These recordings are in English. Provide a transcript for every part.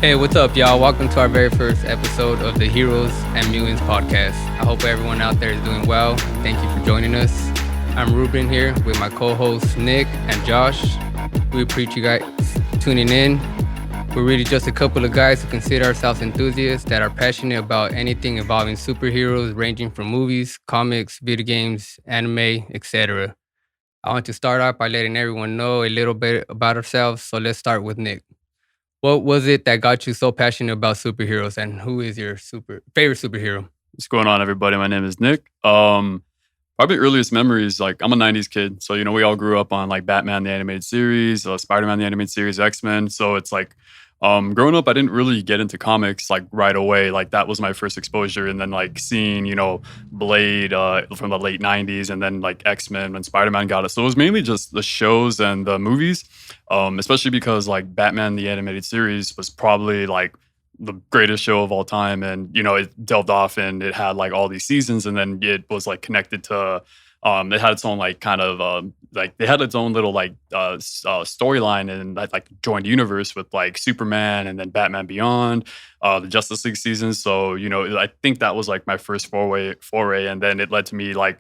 Hey, what's up, y'all? Welcome to our very first episode of the Heroes and Mutants podcast. I hope everyone out there is doing well. Thank you for joining us. I'm Ruben here with my co-hosts Nick and Josh. We appreciate you guys tuning in. We're really just a couple of guys who consider ourselves enthusiasts that are passionate about anything involving superheroes, ranging from movies, comics, video games, anime, etc. I want to start off by letting everyone know a little bit about ourselves. So let's start with Nick. What was it that got you so passionate about superheroes, and who is your favorite superhero? What's going on, everybody? My name is Nick. Probably earliest memories, like I'm a 90s kid. So, we all grew up on like Batman, the animated series, Spider-Man, the animated series, X-Men. So it's like, growing up, I didn't really get into comics like right away. Like that was my first exposure. And then like seeing, Blade from the late 90s and then like X-Men when Spider-Man got it. So it was mainly just the shows and the movies, especially because like Batman, the animated series was probably like the greatest show of all time. And, it delved off and it had like all these seasons and then it was like connected to, it had its own like kind of like they had its own little like storyline and that like joined universe with like Superman and then Batman Beyond, the Justice League seasons. So, I think that was like my first foray. And then it led to me like,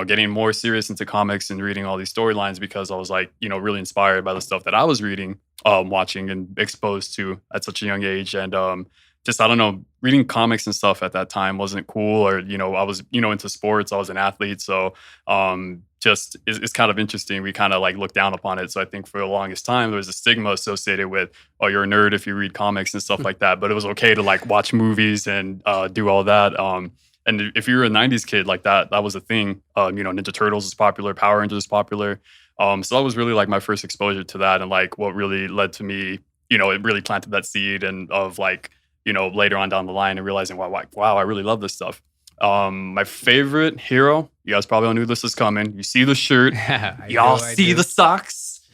getting more serious into comics and reading all these storylines because I was like, really inspired by the stuff that I was reading, watching and exposed to at such a young age. And just, I don't know, reading comics and stuff at that time wasn't cool or, I was, into sports. I was an athlete. So just it's kind of interesting. We kind of like look down upon it. So I think for the longest time, there was a stigma associated with, oh, you're a nerd if you read comics and stuff like that. But it was okay to like watch movies and do all that. And if you're a 90s kid like that was a thing. Ninja Turtles is popular, Power Rangers is popular. So that was really like my first exposure to that and like what really led to me, it really planted that seed and of like, later on down the line and realizing, wow, I really love this stuff. My favorite hero, you guys probably all knew this was coming. You see the shirt, y'all see the socks,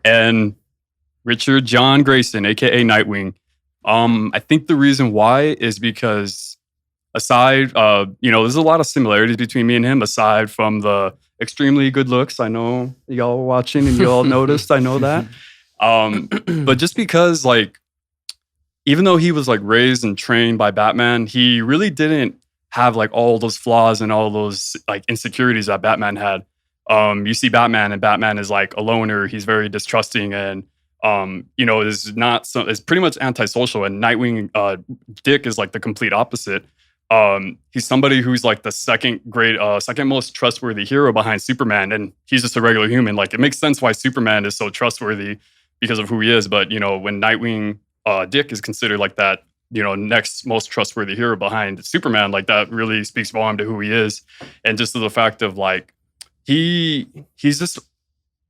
and Richard John Grayson, aka Nightwing. I think the reason why is because aside, there's a lot of similarities between me and him, aside from the extremely good looks. I know y'all were watching and y'all noticed, I know that. But just because like, even though he was like raised and trained by Batman, he really didn't have like all those flaws and all those like insecurities that Batman had. You see Batman and Batman is like a loner. He's very distrusting and, is pretty much antisocial. And Nightwing, Dick is like the complete opposite. He's somebody who's like the second most trustworthy hero behind Superman. And he's just a regular human. Like it makes sense why Superman is so trustworthy because of who he is. But, when Nightwing, Dick is considered like that, next most trustworthy hero behind Superman, like that really speaks volume to who he is. And just to the fact of like, he's just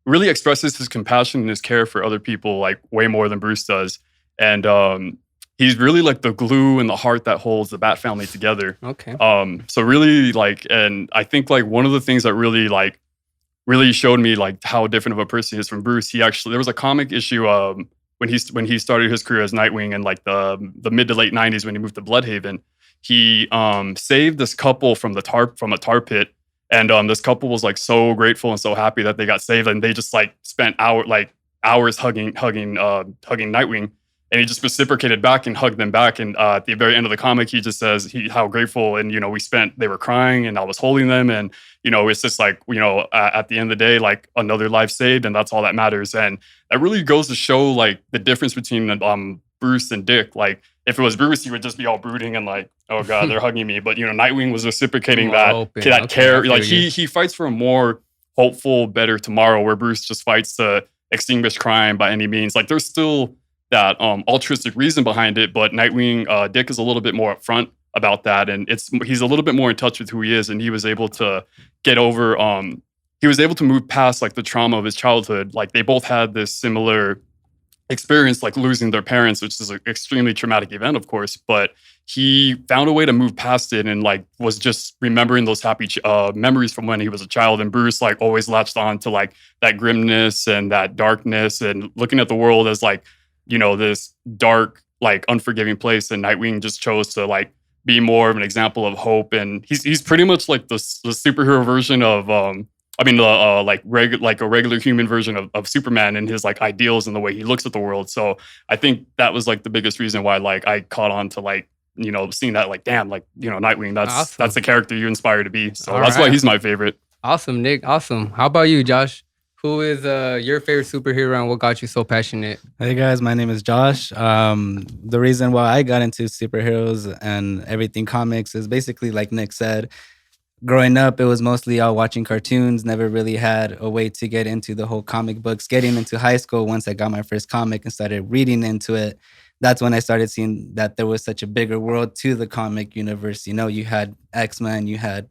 really expresses his compassion and his care for other people, like way more than Bruce does. And, he's really like the glue and the heart that holds the Bat family together. Okay. So really like, and I think like one of the things that really showed me like how different of a person he is from Bruce, there was a comic issue, when he started his career as Nightwing in like the mid to late 90s when he moved to Bloodhaven, he saved this couple from a tar pit, and this couple was like so grateful and so happy that they got saved, and they just like spent hours hugging Nightwing, and he just reciprocated back and hugged them back. And at the very end of the comic, he just says how grateful and they were crying and I was holding them, and it's just like at the end of the day, like another life saved, and that's all that matters. And that really goes to show like the difference between Bruce and Dick. Like if it was Bruce, he would just be all brooding and like, oh god, they're hugging me. But Nightwing was reciprocating that care. Like he fights for a more hopeful, better tomorrow, where Bruce just fights to extinguish crime by any means. Like there's still that altruistic reason behind it, but Nightwing, Dick is a little bit more upfront about that, and he's a little bit more in touch with who he is, and he was able to get over. He was able to move past like the trauma of his childhood. Like they both had this similar experience, like losing their parents, which is an extremely traumatic event, of course. But he found a way to move past it, and like was just remembering those happy memories from when he was a child. And Bruce like always latched on to like that grimness and that darkness, and looking at the world as like this dark, like unforgiving place. And Nightwing just chose to like be more of an example of hope. And he's pretty much like the superhero version of I mean, like a regular human version of Superman and his like ideals and the way he looks at the world. So I think that was like the biggest reason why like I caught on to like, seeing that like, damn, like, Nightwing, that's Awesome. the character you inspire to be. So All that's why right. he's my favorite. Awesome, Nick. Awesome. How about you, Josh? Who is your favorite superhero and what got you so passionate? Hey guys, my name is Josh. The reason why I got into superheroes and everything comics is basically like Nick said. Growing up, it was mostly all watching cartoons. Never really had a way to get into the whole comic books. Getting into high school, once I got my first comic and started reading into it, that's when I started seeing that there was such a bigger world to the comic universe. You had X-Men, you had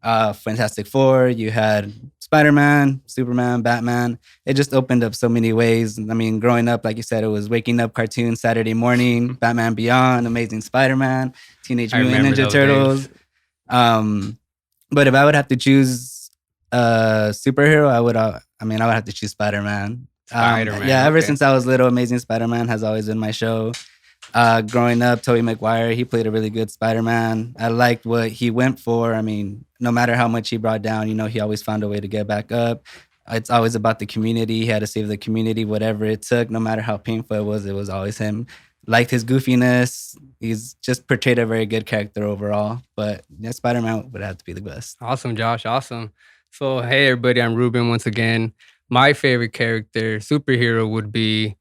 Fantastic Four, you had Spider-Man, Superman, Batman. It just opened up so many ways. I mean, growing up, like you said, it was waking up cartoons Saturday morning, Batman Beyond, Amazing Spider-Man, Teenage Mutant Ninja Turtles. But if I would have to choose a superhero, I would have to choose Spider-Man. Ever since I was little, Amazing Spider-Man has always been my show. Growing up, Tobey Maguire, he played a really good Spider-Man. I liked what he went for. I mean, no matter how much he brought down, he always found a way to get back up. It's always about the community. He had to save the community, whatever it took, no matter how painful it was always him. Liked his goofiness. He's just portrayed a very good character overall. But yeah, Spider-Man would have to be the best. Awesome, Josh. Awesome. So, hey, everybody, I'm Ruben once again. My favorite character, superhero, would be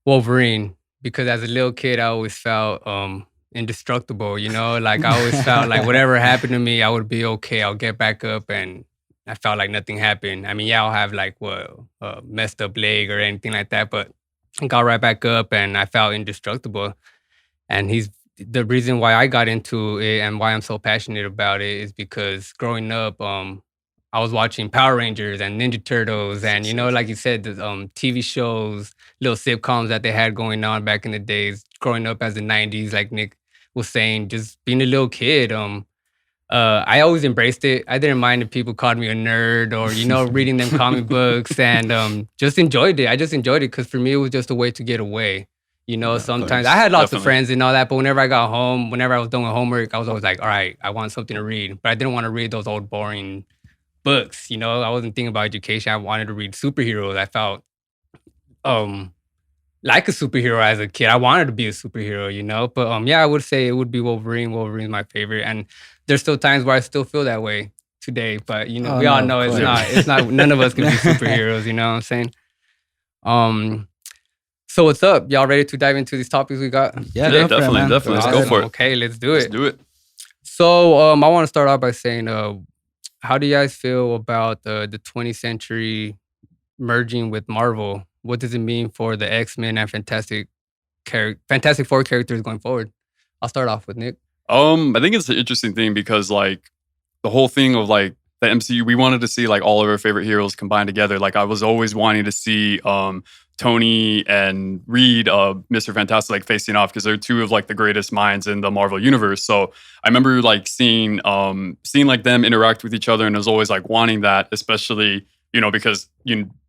Wolverine. Because as a little kid, I always felt indestructible, Like I always felt like whatever happened to me, I would be okay. I'll get back up and I felt like nothing happened. I mean, yeah, I'll have like a messed up leg or anything like that, but I got right back up and I felt indestructible. And he's the reason why I got into it and why I'm so passionate about it is because growing up, I was watching Power Rangers and Ninja Turtles and, like you said, the TV shows, little sitcoms that they had going on back in the days, growing up as the 90s, like Nick was saying, just being a little kid. I always embraced it. I didn't mind if people called me a nerd or, reading them comic books and just enjoyed it. I just enjoyed it because for me, it was just a way to get away. Sometimes I had lots of friends and all that, but whenever I got home, whenever I was doing homework, I was always like, all right, I want something to read. But I didn't want to read those old boring books, I wasn't thinking about education. I wanted to read superheroes. I felt like a superhero as a kid. I wanted to be a superhero, But I would say it would be Wolverine. Wolverine's my favorite. And there's still times where I still feel that way today. But we all know it's not none of us can be superheroes, you know what I'm saying? So what's up? Y'all ready to dive into these topics we got? Yeah, definitely. Let's go for it. Okay, let's do it. Let's do it. So I want to start off by saying how do you guys feel about the 20th century merging with Marvel? What does it mean for the X-Men and Fantastic Four characters going forward? I'll start off with Nick. I think it's an interesting thing because like the whole thing of like the MCU, we wanted to see like all of our favorite heroes combined together. Like I was always wanting to see Tony and Reed, Mr. Fantastic, like facing off because they're two of like the greatest minds in the Marvel universe. So I remember like seeing like them interact with each other, and I was always like wanting that, especially because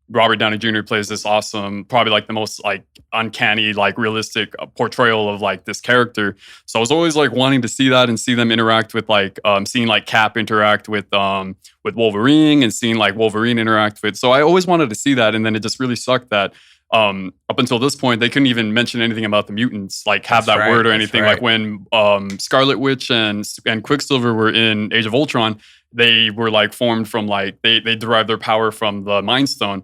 Robert Downey Jr. plays this awesome, probably like the most like uncanny, like realistic portrayal of like this character. So I was always like wanting to see that and see them interact with like seeing like Cap interact with Wolverine and seeing like Wolverine interact with. So I always wanted to see that, and then it just really sucked that up until this point they couldn't even mention anything about the mutants, like have that word or anything. Like when Scarlet Witch and Quicksilver were in Age of Ultron, they were like formed from like they derived their power from the Mind Stone.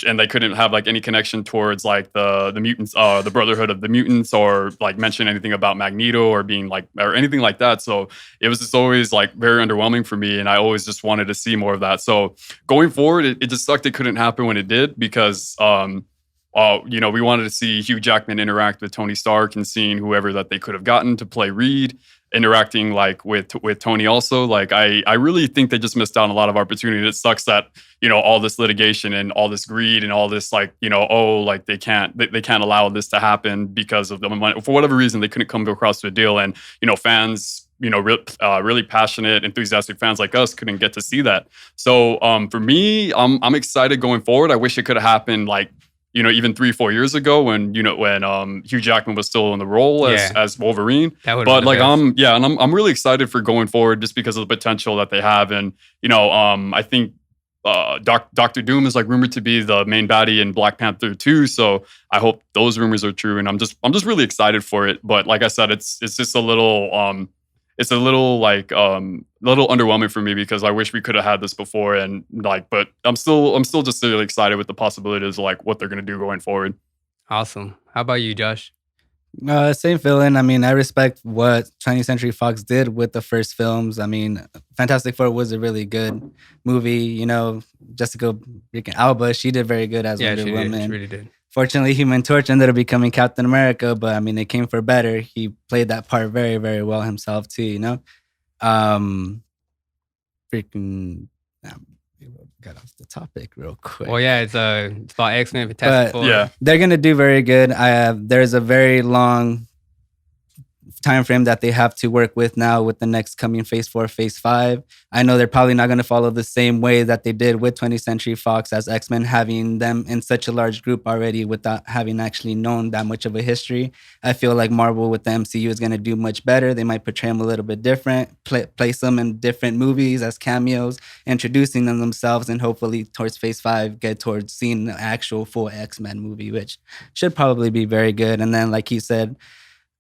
And they couldn't have like any connection towards like the mutants, the Brotherhood of the Mutants, or like mention anything about Magneto or being like or anything like that. So it was just always like very underwhelming for me, and I always just wanted to see more of that. So going forward, it just sucked it couldn't happen when it did because we wanted to see Hugh Jackman interact with Tony Stark and seeing whoever that they could have gotten to play Reed, interacting like with Tony also. Like I really think they just missed out on a lot of opportunity. It sucks that all this litigation and all this greed and all this like like they can't allow this to happen because of the money. For whatever reason they couldn't come across to a deal, and fans really passionate, enthusiastic fans like us couldn't get to see that. So for me, I'm excited going forward. I wish it could have happened like even 3-4 years ago when Hugh Jackman was still in the role as Wolverine. But like I'm really excited for going forward just because of the potential that they have, and I think Doctor Doom is like rumored to be the main baddie in Black Panther 2. So I hope those rumors are true, and I'm just really excited for it. But like I said, it's just a little little underwhelming for me because I wish we could have had this before, and like, but I'm still just really excited with the possibilities of like what they're gonna do going forward. Awesome. How about you, Josh? Same feeling. I mean, I respect what 20th Century Fox did with the first films. I mean, Fantastic Four was a really good movie. You know, Jessica freaking Alba, she did very good as Wonder Woman. She really did. Fortunately, Human Torch ended up becoming Captain America, but I mean, it came for better. He played that part very, very well himself too. You know, got off the topic real quick. Well, yeah, it's about X-Men, Fantastic Four. Yeah, they're gonna do very good. There's a very long time frame that they have to work with now with the next coming Phase 4, Phase 5. I know they're probably not going to follow the same way that they did with 20th Century Fox as X-Men, having them in such a large group already without having actually known that much of a history. I feel like Marvel with the MCU is going to do much better. They might portray them a little bit different, place them in different movies as cameos, introducing them themselves, and hopefully towards Phase 5 get towards seeing the actual full X-Men movie, which should probably be very good. And then, like he said,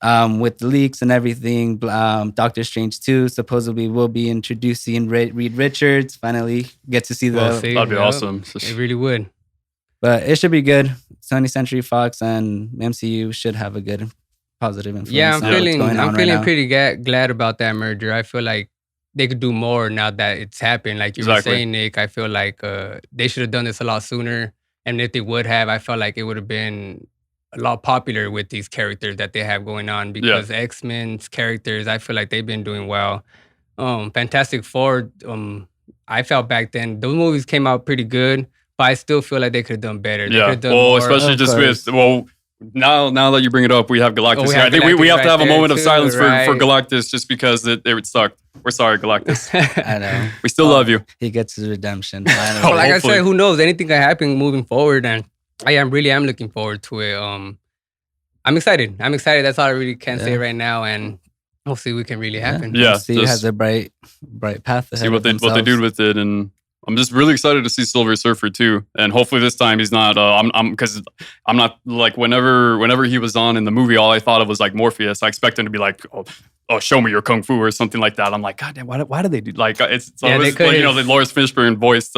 with the leaks and everything, Doctor Strange 2 supposedly will be introducing Reed Richards. Finally get to see that'd be awesome. It really would. But it should be good. 20th Century Fox and MCU should have a good positive influence. Yeah, I'm feeling pretty glad about that merger. I feel like they could do more now that it's happened. Like you were saying, Nick, I feel like they should have done this a lot sooner. And if they would have, I felt like it would have been a lot popular with these characters that they have going on, because X-Men's characters, I feel like they've been doing well. Fantastic Four, I felt back then those movies came out pretty good, but I still feel like they could have done better. They could have done more. Especially just with now that you bring it up, we have Galactus here. I think we have to have a moment of silence for Galactus just because it sucked. We're sorry, Galactus. I know. We still love you. He gets his redemption. Like I said, who knows? Anything can happen moving forward, and I am looking forward to it. I'm excited. That's all I really can say right now, and we'll see what can really happen. Yeah, he has a bright path ahead. See what they do with it, and I'm just really excited to see Silver Surfer too. And hopefully this time he's not. Because I'm not like whenever he was on in the movie, all I thought of was like Morpheus. I expect him to be like, oh, show me your kung fu or something like that. I'm like, God damn, why did they do like it's the Lawrence Fishburne voiced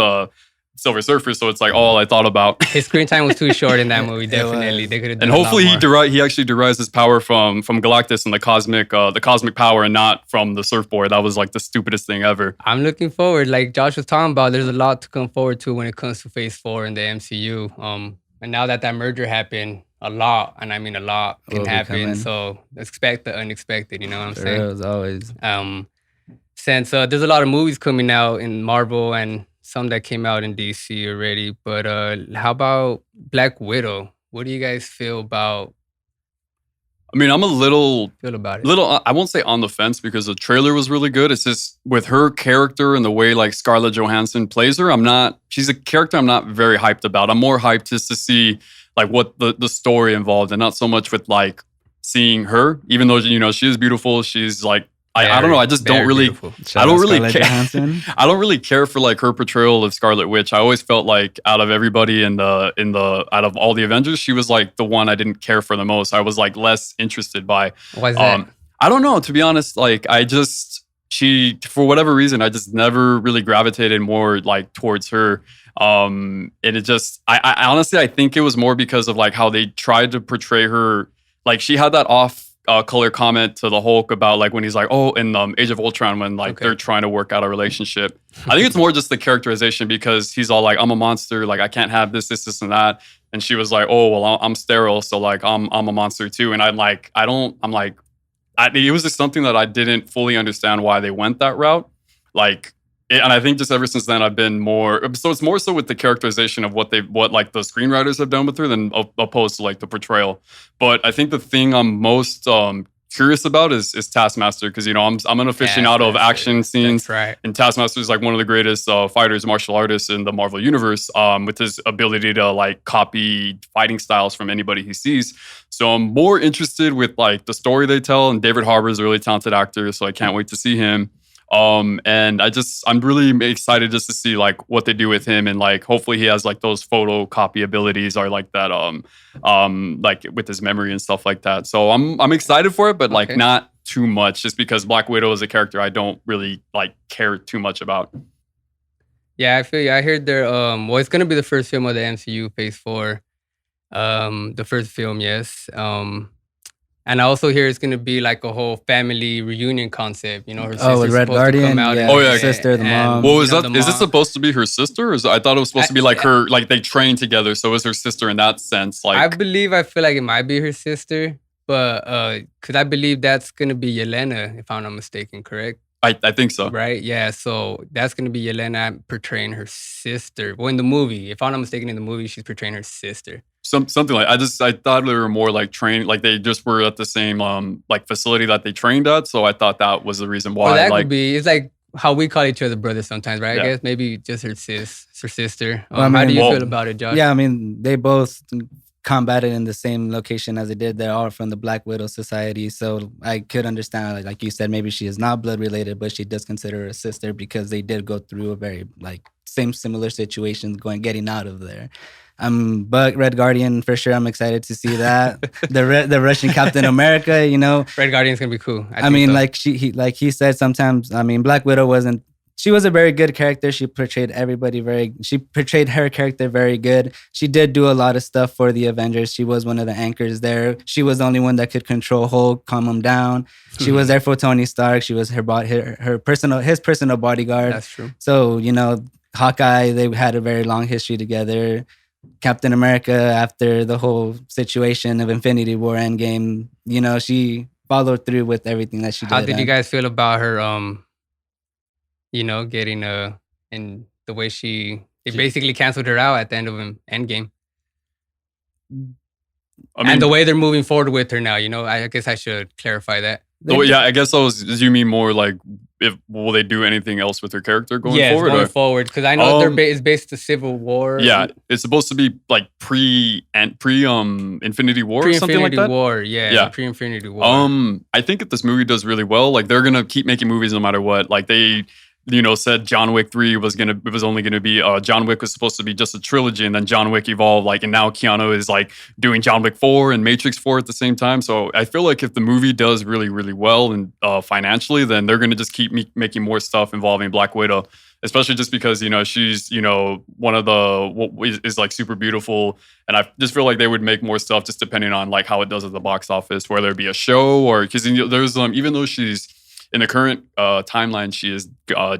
Silver Surfer, so it's like all I thought about. His screen time was too short in that movie. Definitely, they could have done. And hopefully he actually derives his power from Galactus and the cosmic power, and not from the surfboard. That was like the stupidest thing ever. I'm looking forward. Like Josh was talking about, there's a lot to come forward to when it comes to Phase 4 in the MCU. And now that merger happened, a lot, and I mean a lot, can happen. So expect the unexpected. You know what I'm saying? As always. Since there's a lot of movies coming out in Marvel and some that came out in DC already, but how about Black Widow? What do you guys feel about? I mean, I'm a little about it. I won't say on the fence because the trailer was really good. It's just with her character and the way like Scarlett Johansson plays her, she's a character I'm not very hyped about. I'm more hyped just to see like what the story involved, and not so much with like seeing her, even though she is beautiful. She's like, I don't know. I just don't really. I don't really care. I don't really care for like her portrayal of Scarlet Witch. I always felt like out of everybody out of all the Avengers, she was like the one I didn't care for the most. I was like less interested by. Why is that? I don't know. To be honest, like she for whatever reason, I just never really gravitated more like towards her. And it just, I honestly, I think it was more because of like how they tried to portray her. Like she had that off color comment to the Hulk about like when he's like, in Age of Ultron, when like they're trying to work out a relationship. I think it's more just the characterization, because he's all like, I'm a monster, like I can't have this, and that. And she was like, oh, well, I'm sterile, so like I'm a monster too. And it was just something that I didn't fully understand why they went that route. And I think just ever since then I've been more. So it's more so with the characterization of what like the screenwriters have done with her than opposed to like the portrayal. But I think the thing I'm most curious about is Taskmaster, because I'm an aficionado of action scenes. That's right. And Taskmaster is like one of the greatest fighters, martial artists in the Marvel universe, with his ability to like copy fighting styles from anybody he sees. So I'm more interested with like the story they tell. And David Harbour is a really talented actor, so I can't wait to see him. And I'm really excited just to see like what they do with him, and like hopefully he has like those photocopy abilities or like that like with his memory and stuff like that. So I'm excited for it, but like not too much, just because Black Widow is a character I don't really like care too much about. Yeah, I feel you. I heard they're well, it's gonna be the first film of the MCU Phase 4. The first film, yes. And I also hear it's gonna be like a whole family reunion concept. You know, her sister's with Red supposed Guardian, to come out. yeah. And, Oh, yeah. Sister, the mom. Well, you is know, that the is it mom. supposed to be her sister? Or I thought it was supposed to be like her, like they trained together, so it was her sister in that sense. Like I feel like it might be her sister, but because I believe that's gonna be Yelena, if I'm not mistaken, correct? I think so. Right? Yeah. So that's gonna be Yelena portraying her sister. Well, in the movie, if I'm not mistaken, in the movie she's portraying her sister. Something like I thought they were more like trained, like they just were at the same like facility that they trained at. So I thought that was the reason why. Well, that like could be. It's like how we call each other brothers sometimes, right? Yeah. I guess maybe just her sister. Well, I How mean, do you well, feel about it, Josh? Yeah, I mean, they both combated in the same location as they did. They're all from the Black Widow Society. So I could understand, like you said, maybe she is not blood related, but she does consider her a sister because they did go through a very like similar situations getting out of there. But Red Guardian, for sure, I'm excited to see that. the Russian Captain America, you know. Red Guardian's gonna be cool. I mean, so. like he said sometimes, I mean, Black Widow she was a very good character. She portrayed her character very good. She did do a lot of stuff for the Avengers. She was one of the anchors there. She was the only one that could control Hulk, calm him down. She was there for Tony Stark. She was his personal bodyguard. That's true. So, you know, Hawkeye, they had a very long history together. Captain America, after the whole situation of Infinity War Endgame, you know, she followed through with everything that she did. How did you guys feel about her you know, getting in the way they basically canceled her out at the end of Endgame. And the way they're moving forward with her now, you know, I guess I should clarify that. yeah, I guess you mean more like will they do anything else with her character going forward? Going forward, because I know it's based the Civil War. Yeah, it's supposed to be like pre Infinity War or something like that. War, yeah, pre-Infinity War. I think if this movie does really well, like they're gonna keep making movies no matter what. Like they, you know, said John Wick 3 was only gonna be John Wick was supposed to be just a trilogy, and then John Wick evolved, like, and now Keanu is like doing John Wick 4 and Matrix 4 at the same time. So I feel like if the movie does really, really well and financially, then they're gonna just keep making more stuff involving Black Widow, especially just because, you know, she's, you know, one of is like super beautiful, and I just feel like they would make more stuff just depending on like how it does at the box office, whether it be a show or because there's even though she's in the current timeline, she is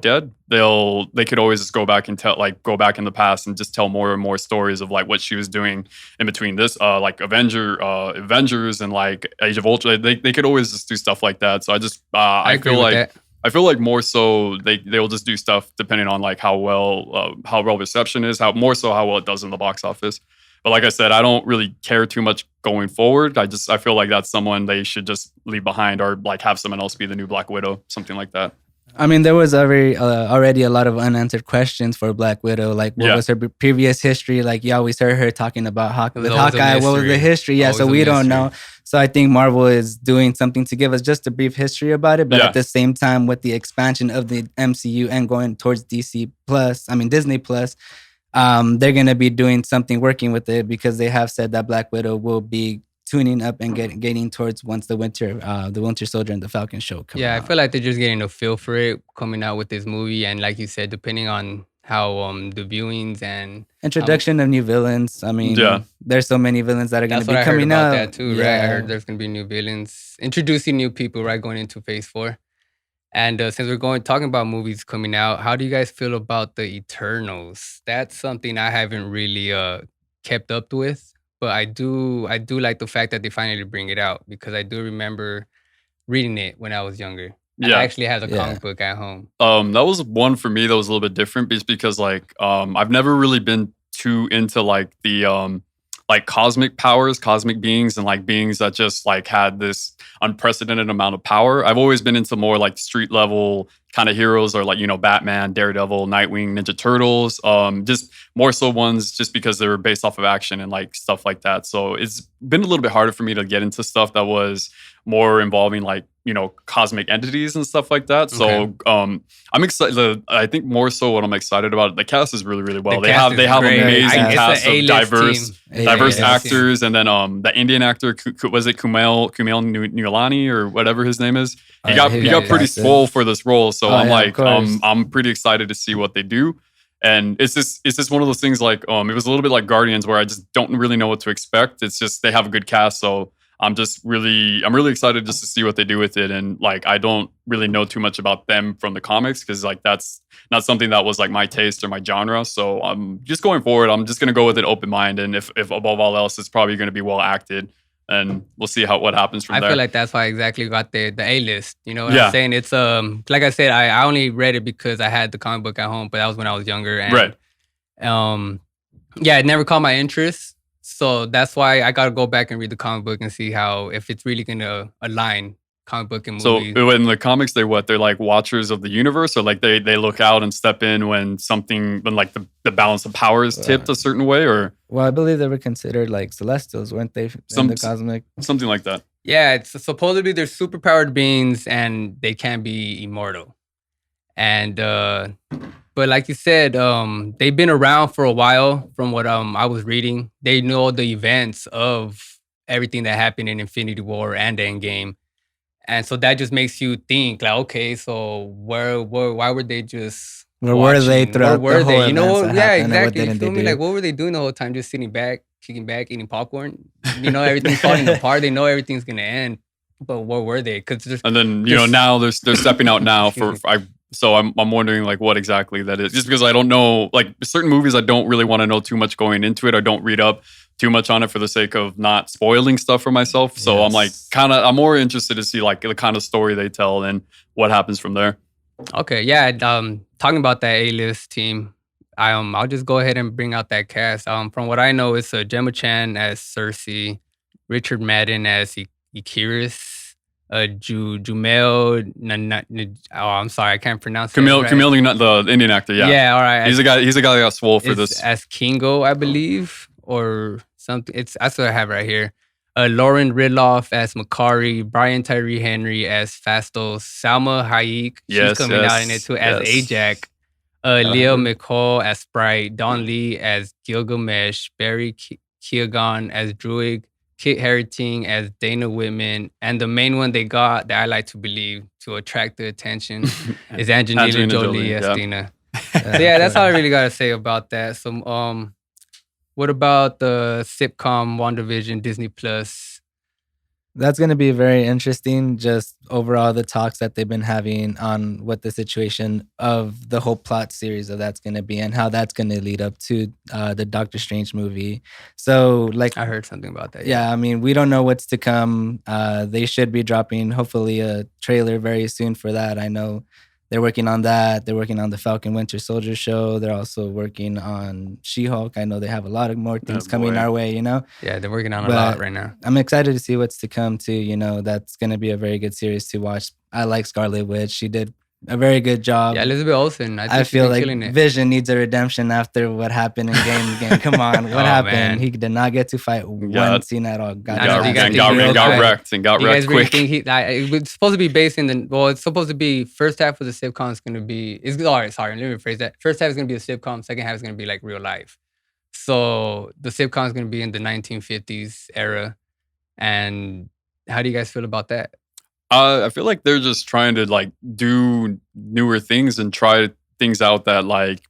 dead. They could always just go back and go back in the past and just tell more and more stories of like what she was doing in between this, like Avengers and like Age of Ultron. They could always just do stuff like that. So I feel like more so they'll just do stuff depending on like how well reception is, how well it does in the box office. But like I said, I don't really care too much going forward. I feel like that's someone they should just leave behind, or like have someone else be the new Black Widow, something like that. I mean, there was already a lot of unanswered questions for Black Widow. Like, what was her previous history? Like, you always heard her talking about Hawkeye. What was the history? Yeah, so we don't know. So I think Marvel is doing something to give us just a brief history about it. But at the same time, with the expansion of the MCU and going towards Disney Plus, they're going to be doing something, working with it, because they have said that Black Widow will be tuning up and getting towards once the Winter Soldier and the Falcon show come out. Yeah, I feel like they're just getting a feel for it coming out with this movie. And like you said, depending on how the viewings and introduction of new villains. I mean, there's so many villains that are going to be coming out. That too, right? I heard there's going to be new villains, introducing new people, right, going into Phase 4. And since we're talking about movies coming out, how do you guys feel about the Eternals? That's something I haven't really kept up with, but I do like the fact that they finally bring it out, because I do remember reading it when I was younger. And I actually have a comic book at home. That was one for me that was a little bit different, just because like I've never really been too into like the like cosmic powers, cosmic beings, and like beings that just like had this unprecedented amount of power. I've always been into more like street level kind of heroes, or like, you know, Batman, Daredevil, Nightwing, Ninja Turtles, just more so ones just because they were based off of action and like stuff like that. So it's been a little bit harder for me to get into stuff that was more involving like cosmic entities and stuff like that. So I'm excited. I think more so what I'm excited about, the cast is really, really well. They have amazing cast of diverse actors, and then the Indian actor, was it Kumail Nanjiani or whatever his name is? He got pretty swole for this role. So I'm pretty excited to see what they do. And it's just one of those things like it was a little bit like Guardians, where I just don't really know what to expect. It's just they have a good cast, so I'm really excited just to see what they do with it. And like I don't really know too much about them from the comics, because like that's not something that was like my taste or my genre. So I'm just going forward, I'm just gonna go with an open mind, and if above all else, it's probably gonna be well acted. And we'll see what happens from there. I feel like that's why I exactly got the A-list. You know what I'm saying? It's like I said, I only read it because I had the comic book at home, but that was when I was younger. And, it never caught my interest. So that's why I got to go back and read the comic book and see if it's really going to align comic book and movie. So in the comics, they're like watchers of the universe, or like they look out and step in when like the balance of power is tipped a certain way, or? Well, I believe they were considered like celestials, weren't they? In the cosmic, something like that. Yeah, it's supposedly they're superpowered beings and they can be immortal. And but like you said, they've been around for a while. From what I was reading, they know the events of everything that happened in Infinity War and Endgame. And so that just makes you think, like, okay, so why were they just where were they throughout the whole you know what? Yeah, exactly. You feel me? Like, what were they doing the whole time? Just sitting back, kicking back, eating popcorn. You know, everything's falling apart. They know everything's gonna end. But where were they? And then now they're stepping out now So I'm wondering like what exactly that is. Just because I don't know, like certain movies I don't really want to know too much going into it. I don't read up too much on it for the sake of not spoiling stuff for myself. So I'm like I'm more interested to see like the kind of story they tell and what happens from there. Okay, yeah. Talking about that A-list team, I'll just go ahead and bring out that cast. From what I know, it's Gemma Chan as Cersei, Richard Madden as Icarus, Jumel. I'm sorry, I can't pronounce it. Kumail, the Indian actor. Yeah. Yeah. All right. He's a guy that got swole for this. As Kingo, I believe, or something. That's what I have right here. Lauren Ridloff as Makari, Brian Tyree Henry as Fastos, Salma Hayek, she's coming out in it too, as Ajak, Leo McCall as Sprite, Don Lee as Gilgamesh, Barry Keoghan as Druid, Kit Harington as Dana Whitman, and the main one they got that I like to believe to attract the attention is Angelina Jolie as Dina. So that's all I really got to say about that. So, what about the sitcom WandaVision, Disney Plus? That's going to be very interesting. Just overall, the talks that they've been having on what the situation of the whole plot series of that's going to be and how that's going to lead up to the Doctor Strange movie. So, like, I heard something about that. Yeah, I mean, we don't know what's to come. They should be dropping, hopefully, a trailer very soon for that. I know they're working on that. They're working on the Falcon Winter Soldier show. They're also working on She-Hulk. I know they have a lot of more things coming our way, you know? Yeah, they're working on a lot right now. I'm excited to see what's to come too. You know, that's going to be a very good series to watch. I like Scarlet Witch. She did a very good job. Yeah, Elizabeth Olsen. I feel like Vision needs a redemption after what happened in Game. Come on, what happened? Man. He did not get to fight one scene at all. Got wrecked quick. Really think it was supposed to be based in it's supposed to be first half of the sitcom is going to be, let me rephrase that. First half is going to be a sitcom, second half is going to be like real life. So the sitcom is going to be in the 1950s era. And how do you guys feel about that? I feel like they're just trying to like do newer things and try things out that like,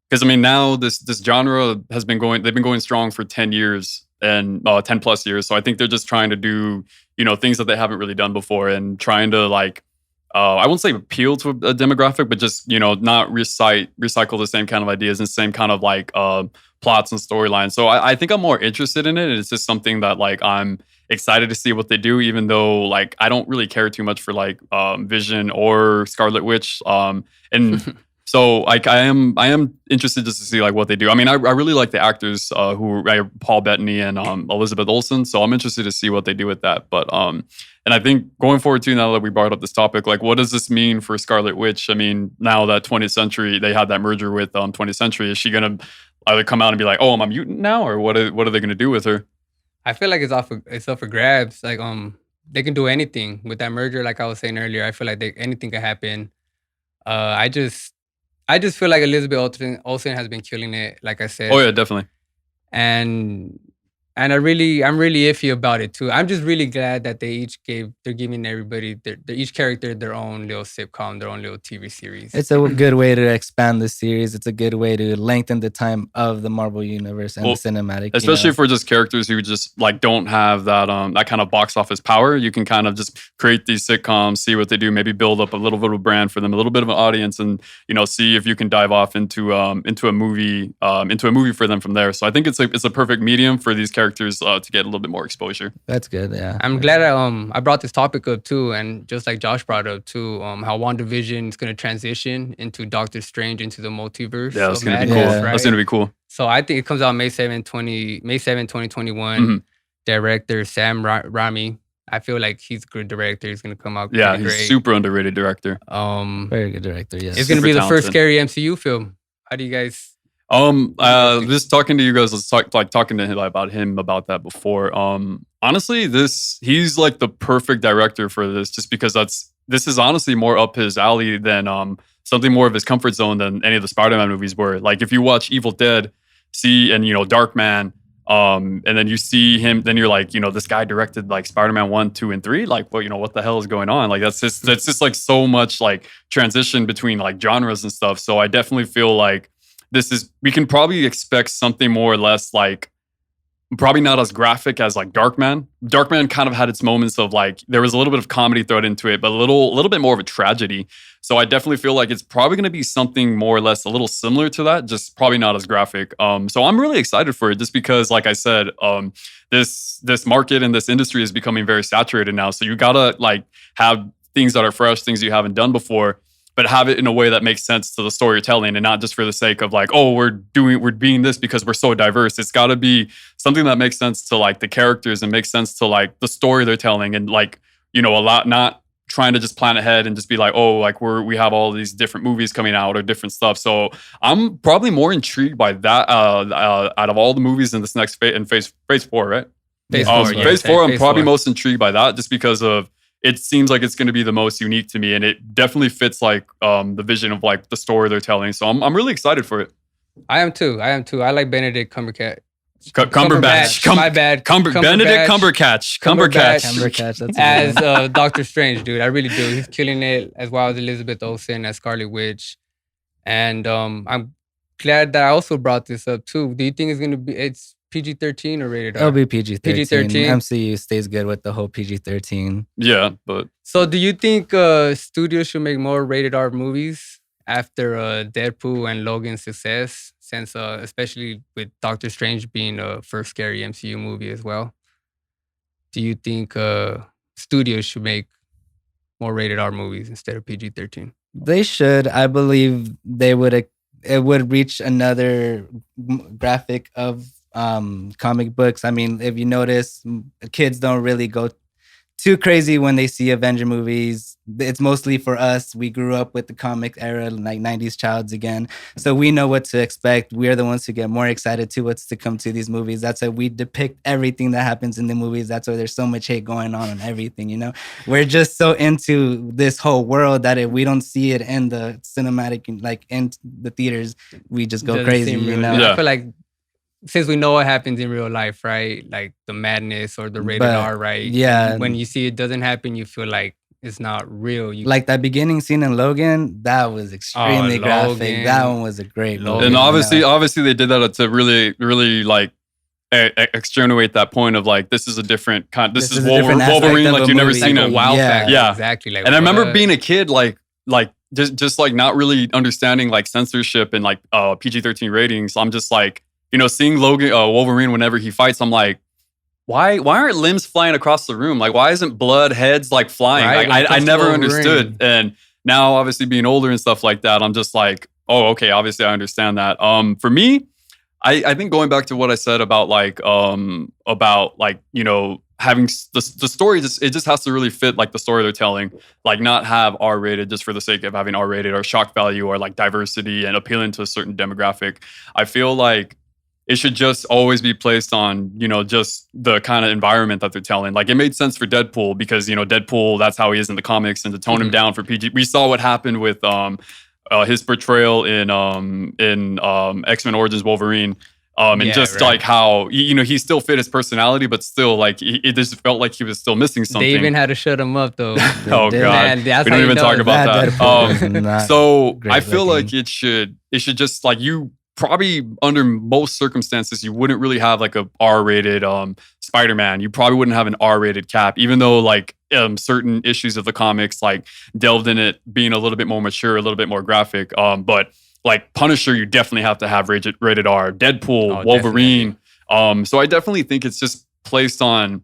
because I mean now this genre has been going, they've been going strong for 10 years and 10 plus years. So I think they're just trying to do, things that they haven't really done before and trying to like, I won't say appeal to a demographic, but just, not recycle the same kind of ideas and same kind of like plots and storylines. So I think I'm more interested in it. It's just something that like I'm excited to see what they do, even though like I don't really care too much for like Vision or Scarlet Witch. And so like I am interested just to see like what they do. I mean, I really like the actors who are Paul Bettany and Elizabeth Olsen. So I'm interested to see what they do with that. But and I think going forward too, now that we brought up this topic, like what does this mean for Scarlet Witch? I mean, now that 20th Century, they had that merger with 20th Century, is she gonna either come out and be like, oh, I'm a mutant now, or what are they gonna do with her? I feel like it's up for grabs. Like they can do anything with that merger. Like I was saying earlier, I feel like anything can happen. I just feel like Elizabeth Olsen has been killing it. Like I said, Oh yeah, definitely. and I'm really iffy about it too. I'm just really glad that they're giving everybody each character their own little sitcom, their own little TV series. It's a good way to expand the series. It's a good way to lengthen the time of the Marvel universe and the cinematic. Especially for just characters who just like don't have that that kind of box office power. You can kind of just create these sitcoms, see what they do, maybe build up a little bit of a brand for them, a little bit of an audience, and see if you can dive off into a movie for them from there. So I think it's a perfect medium for these characters to get a little bit more exposure. That's good. Yeah, I'm glad I brought this topic up too, and just like Josh brought up too, how WandaVision is going to transition into Doctor Strange into the multiverse. Yeah, that's going to be cool. Right? That's going to be cool. So I think it comes out May 7, 2021. Mm-hmm. Director Sam Raimi. I feel like he's a good director. He's going to come out. Yeah, he's great. Super underrated director. Very good director. Yes, it's going to be the first scary MCU film. How do you guys? Just talking to you guys, talking to him about that before. Honestly, he's like the perfect director for this, just because this is honestly more up his alley than something more of his comfort zone than any of the Spider-Man movies were. Like if you watch Evil Dead, Darkman, and then you see him, then you're like, this guy directed like Spider-Man 1, 2, and 3. Like, well, what the hell is going on? Like that's just like so much like transition between like genres and stuff. So I definitely feel like we can probably expect something more or less like, probably not as graphic as like Darkman. Darkman kind of had its moments of like, there was a little bit of comedy thrown into it, but a little bit more of a tragedy. So I definitely feel like it's probably going to be something more or less a little similar to that, just probably not as graphic. So I'm really excited for it, just because, like I said, this market and this industry is becoming very saturated now. So you gotta like have things that are fresh, things you haven't done before, but have it in a way that makes sense to the story you're telling, and not just for the sake of like, oh, we're being this because we're so diverse. It's got to be something that makes sense to like the characters and makes sense to like the story they're telling, and like a lot, not trying to just plan ahead and just be like, oh, like we have all these different movies coming out or different stuff. So I'm probably more intrigued by that out of all the movies in this next phase 4, right? Phase 4. I'm probably most intrigued by that, just because of. It seems like it's going to be the most unique to me, and it definitely fits like the vision of like the story they're telling. So I'm really excited for it. I am too. I like Benedict Cumberbatch. My bad. Benedict Cumberbatch. As Doctor Strange, dude. I really do. He's killing it, as well as Elizabeth Olsen as Scarlet Witch. And I'm glad that I also brought this up too. Do you think it's PG-13 or rated R? It'll be PG-13. MCU stays good with the whole PG-13. Yeah, but... So do you think studios should make more rated R movies after Deadpool and Logan's success? Since, especially with Doctor Strange being a first scary MCU movie as well. Do you think studios should make more rated R movies instead of PG-13? They should. I believe they would. It would reach another graphic of comic books. I mean, if you notice, kids don't really go too crazy when they see Avenger movies. It's mostly for us. We grew up with the comic era, like 90s childs again. So we know what to expect. We're the ones who get more excited to what's to come to these movies. That's why we depict everything that happens in the movies. That's why there's so much hate going on and everything, We're just so into this whole world that if we don't see it in the cinematic, like in the theaters, we just go crazy, Yeah. I feel like since we know what happens in real life, right? Like the madness or the rated R, right? Yeah. When you see it doesn't happen, you feel like it's not real. Like that beginning scene in Logan, that was extremely graphic. That one was a great movie. And obviously they did that to really, really like extenuate that point of like, this is a different kind. This is Wolverine, like you've never seen him. Wow factor. Yeah, exactly. Like, and I remember being a kid, like just like not really understanding like censorship and like PG-13 ratings. I'm just like, seeing Logan, Wolverine, whenever he fights, I'm like, why aren't limbs flying across the room? Like, why isn't blood heads like flying? Right, like, I never understood. And now, obviously, being older and stuff like that, I'm just like, oh, okay, obviously, I understand that. For me, I think going back to what I said about having the story, it just has to really fit like the story they're telling, like not have R-rated just for the sake of having R-rated or shock value or like diversity and appealing to a certain demographic. I feel like it should just always be placed on, just the kind of environment that they're telling. Like, it made sense for Deadpool because, Deadpool, that's how he is in the comics, and to tone him down for PG. We saw what happened with his portrayal in X-Men Origins Wolverine. Like how, he still fit his personality, but still, like, it just felt like he was still missing something. They even had to shut him up, though. Oh, God. Man, we don't even talk about that. So I feel looking. like it should just, like, you probably, under most circumstances, you wouldn't really have, like, a R-rated Spider-Man. You probably wouldn't have an R-rated Cap, even though, like, certain issues of the comics, like, delved in it being a little bit more mature, a little bit more graphic. But like Punisher, you definitely have to have rated R. Deadpool, Wolverine. Definitely. So I definitely think it's just placed on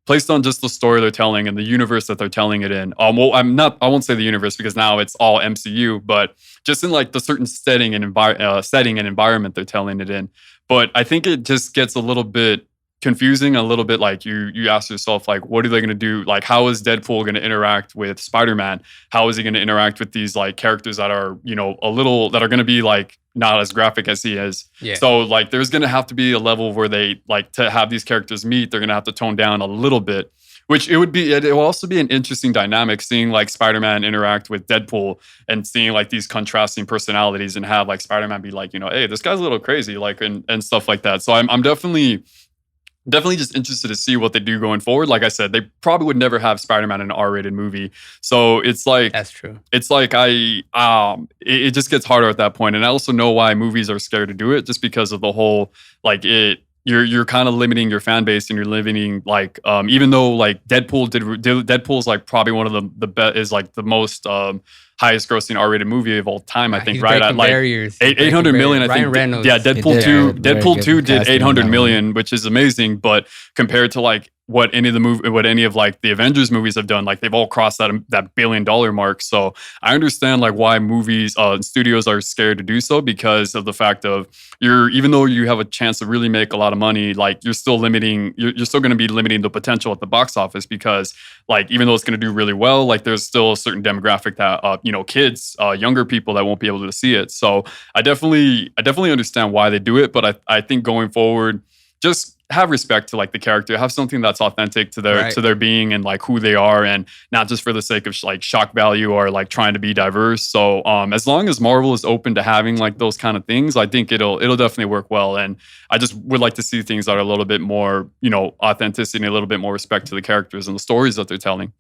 just the story they're telling and the universe that they're telling it in. I won't say the universe because now it's all MCU, but just in like the certain setting and environment they're telling it in. But I think it just gets a little bit confusing, a little bit like you ask yourself, like, what are they going to do? Like, how is Deadpool going to interact with Spider-Man? How is he going to interact with these like characters that are, that are going to be like not as graphic as he is? Yeah. So like, there's going to have to be a level where they like to have these characters meet. They're going to have to tone down a little bit, which it will also be an interesting dynamic seeing like Spider-Man interact with Deadpool and seeing like these contrasting personalities and have like Spider-Man be like, hey, this guy's a little crazy, like, and stuff like that. So I'm definitely just interested to see what they do going forward. Like I said, they probably would never have Spider-Man in an R-rated movie. So it's like, that's true. It's like it just gets harder at that point. And I also know why movies are scared to do it, just because of the whole, like, you're kind of limiting your fan base, and you're limiting like, even though like Deadpool's like probably one of the best, is like the most highest grossing R-rated movie of all time. I think right at like 800 million. I think Reynolds. Yeah, Deadpool 2 did 800 million, which is amazing. But compared to like what any of like the Avengers movies have done, like they've all crossed that $1 billion mark. So I understand like why movies studios are scared to do so, because of the fact of even though you have a chance to really make a lot of money, like you're still going to be limiting the potential at the box office, because like even though it's going to do really well, like there's still a certain demographic that kids, younger people that won't be able to see it. So I definitely understand why they do it, but I think going forward, just have respect to like the character, have something that's authentic to their being and like who they are, and not just for the sake of like shock value or like trying to be diverse. So as long as Marvel is open to having like those kind of things, I think it'll definitely work well. And I just would like to see things that are a little bit more, authenticity and a little bit more respect to the characters and the stories that they're telling.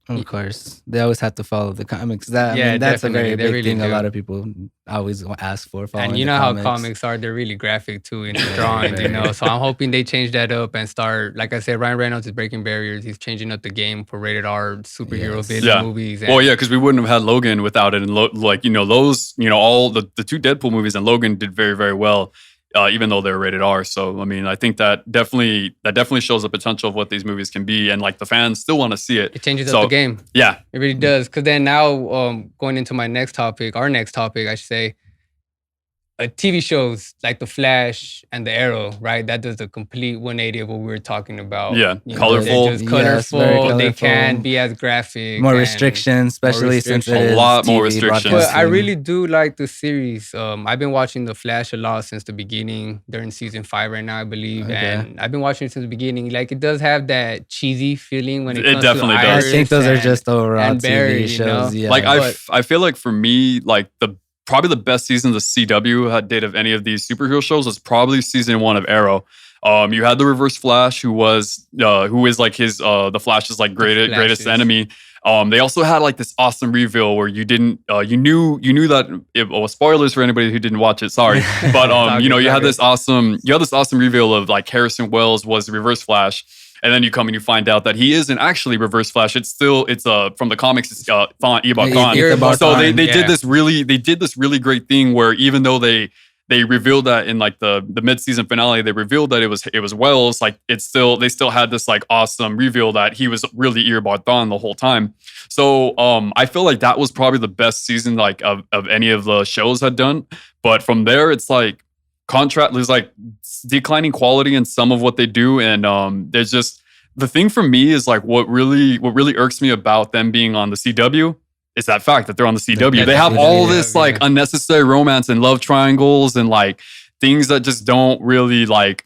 Of course, they always have to follow the comics. That's a very big thing. A lot of people always ask for. And you know how comics are; they're really graphic too in the drawings. So I'm hoping they change that up and start. Like I said, Ryan Reynolds is breaking barriers. He's changing up the game for rated R superhero movies. Well, yeah, because we wouldn't have had Logan without it, and all the two Deadpool movies, and Logan did very, very well. Even though they're rated R. So, I mean, I think that definitely shows the potential of what these movies can be. And like the fans still want to see it. It changes up the game. Yeah. It really does. Because then now going into our next topic, I should say, TV shows like The Flash and The Arrow, right? That does a complete 180 of what we were talking about. Yeah, colorful. They're just colorful. Yes, colorful. They can be as graphic. More restrictions, especially since it is a lot more TV restrictions. But I really do like the series. I've been watching The Flash a lot since the beginning. They're in season 5 right now, I believe. Okay. And I've been watching it since the beginning. Like, it does have that cheesy feeling when it comes definitely to does. I think those are just overall Barry, TV shows. Yeah. Like, I feel like for me, like probably the best season the CW did of any of these superhero shows was probably season 1 of Arrow. You had the Reverse Flash, who is like his the Flash's like greatest enemy. They also had like this awesome reveal where you knew that it was spoilers for anybody who didn't watch it. Sorry, but you had this awesome reveal of like Harrison Wells was the Reverse Flash. And then you come and you find out that he isn't actually Reverse Flash. It's from the comics. It's Eobard. So they did this really great thing where even though they revealed that in like the mid-season finale, they revealed that it was Wells. Like they still had this like awesome reveal that he was really Eobard Thawne the whole time. So I feel like that was probably the best season like of any of the shows had done. But from there, it's like there's like declining quality in some of what they do, and there's just the thing for me is like what really irks me about them being on the CW is that fact that they're on the CW. They have all this like unnecessary romance and love triangles and like things that just don't really like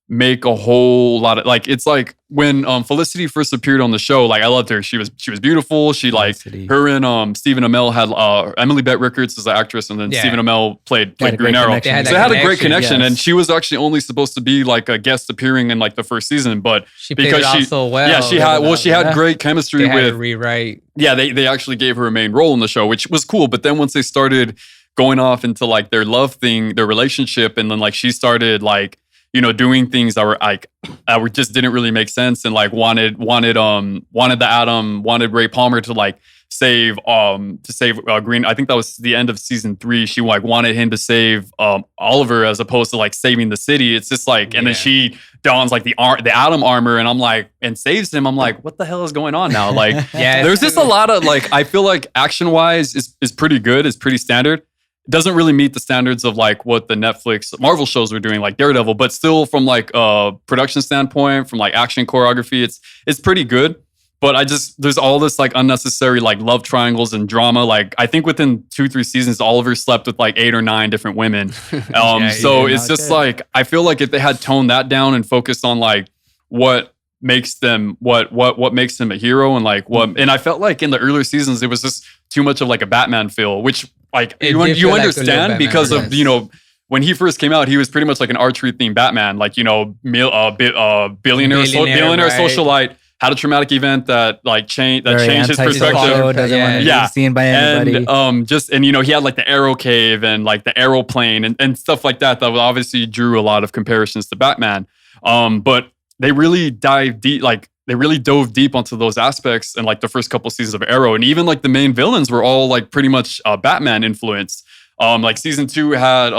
make a whole lot of like. It's like when Felicity first appeared on the show, like I loved her. She was beautiful. She like Felicity. her and Stephen Amell had Emily Bett Rickards as the actress, and then Yeah. Stephen Amell played Had a Green great Arrow. connection. So they had a great connection, yes. and she was actually only supposed to be like a guest appearing in like the first season, but She played it off so well. yeah, she had great chemistry They had to with rewrite. yeah, they actually gave her a main role in the show, which was cool. But then once they started going off into like their love thing, their relationship, and then like she started like, you know, doing things that were like just didn't really make sense, and like wanted Ray Palmer to like save Green. I think that was the end of season 3. She like wanted him to save Oliver as opposed to like saving the city. It's just like, and then she dons like the Atom armor, and I'm like, and saves him. I'm like, what the hell is going on now? Like, Yeah, there's just a lot of like, I feel like action wise is pretty good. It's pretty standard. It doesn't really meet the standards of like what the Netflix Marvel shows were doing, like Daredevil, but still from like a production standpoint, from like action choreography, it's pretty good. But there's all this like unnecessary like love triangles and drama. Like I think within 2-3 seasons, Oliver slept with like 8 or 9 different women. So it's just like, I feel like if they had toned that down and focused on like what makes them what makes him a hero, and like and I felt like in the earlier seasons it was just too much of like a Batman feel, which like you understand because of, you know, when he first came out, he was pretty much like an archery themed Batman, like, you know, billionaire socialite, had a traumatic event that like changed his perspective. Doesn't want to be seen by anybody. And you know, he had like the Arrow Cave and like the aeroplane and stuff like that obviously drew a lot of comparisons to Batman. But they really dove deep onto those aspects in like the first couple seasons of Arrow, and even like the main villains were all like pretty much Batman influenced. Like season 2 had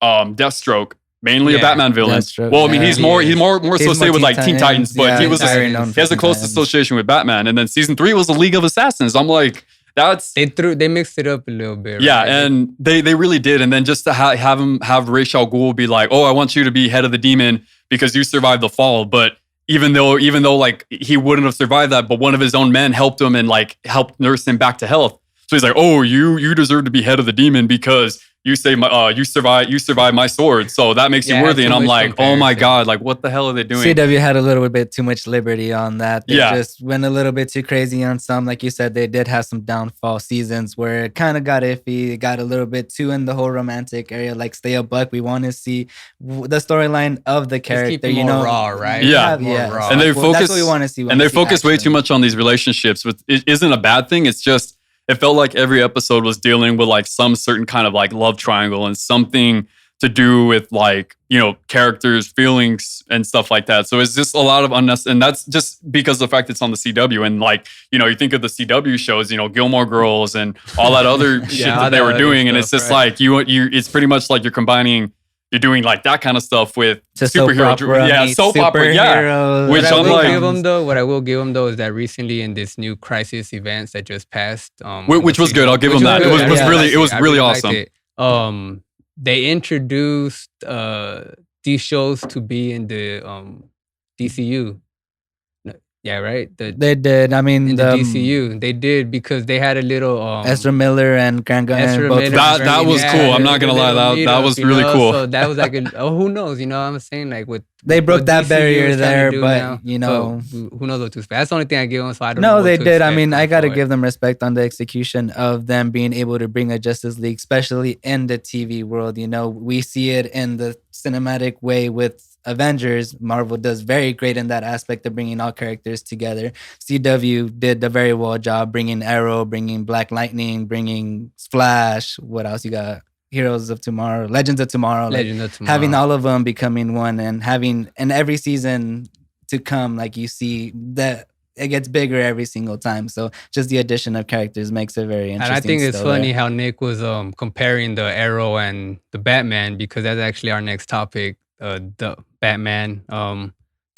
Deathstroke, mainly a Batman villain. Well, I mean, he's more associated with like Teen Titans, but he has a close association with Batman. And then season 3 was the League of Assassins. I'm like, they mixed it up a little bit. Yeah, right? and they really did. And then just to have Ra's al Ghul be like, oh, I want you to be head of the demon because you survived the fall, but even though like he wouldn't have survived that, but one of his own men helped him and like helped nurse him back to health. So he's like, oh, you deserve to be head of the demon because you survived my sword, so that makes you worthy. And I'm like, oh my God, like what the hell are they doing? CW had a little bit too much liberty on that. They just went a little bit too crazy on some. Like you said, they did have some downfall seasons where it kind of got iffy. It got a little bit too in the whole romantic area. Like stay a buck. We want to see the storyline of the character. You know, raw, right? Yeah, raw. And they focus. That's what we want to see. And they focus way too much on these relationships. Which it isn't a bad thing. It's just, it felt like every episode was dealing with like some certain kind of like love triangle and something to do with like, you know, characters' feelings and stuff like that. So it's just a lot of unnecessary, and that's just because of the fact it's on the CW. And like, you know, you think of the CW shows, you know, Gilmore Girls and all that other shit that they were doing, and it's just like you it's pretty much like you're doing like that kind of stuff with superhero, soap opera, Which what I will give them though is that recently in this new crisis events that just passed, which was good. I'll give them that. It was really awesome. They introduced these shows to be in the DCU. Yeah, right. They did. I mean, in the DCU, they did because they had a little Ezra Miller and Grant Gustin. That was cool. I'm not gonna lie. That was really cool. So that was like, who knows? You know, what I'm saying like with they broke that barrier there, but now, you know, who knows what to expect. That's the only thing I give them. So I don't. No, they did. I mean, I gotta give them respect on the execution of them being able to bring a Justice League, especially in the TV world. You know, we see it in the cinematic way with Avengers. Marvel does very great in that aspect of bringing all characters together. CW did a very well job bringing Arrow, bringing Black Lightning, bringing Flash. What else you got? Heroes of Tomorrow, Legends of Tomorrow. Having all of them becoming one, and having in every season to come, like you see that it gets bigger every single time. So just the addition of characters makes it very interesting. And I think it's funny how Nick was comparing the Arrow and the Batman, because that's actually our next topic. The Batman. To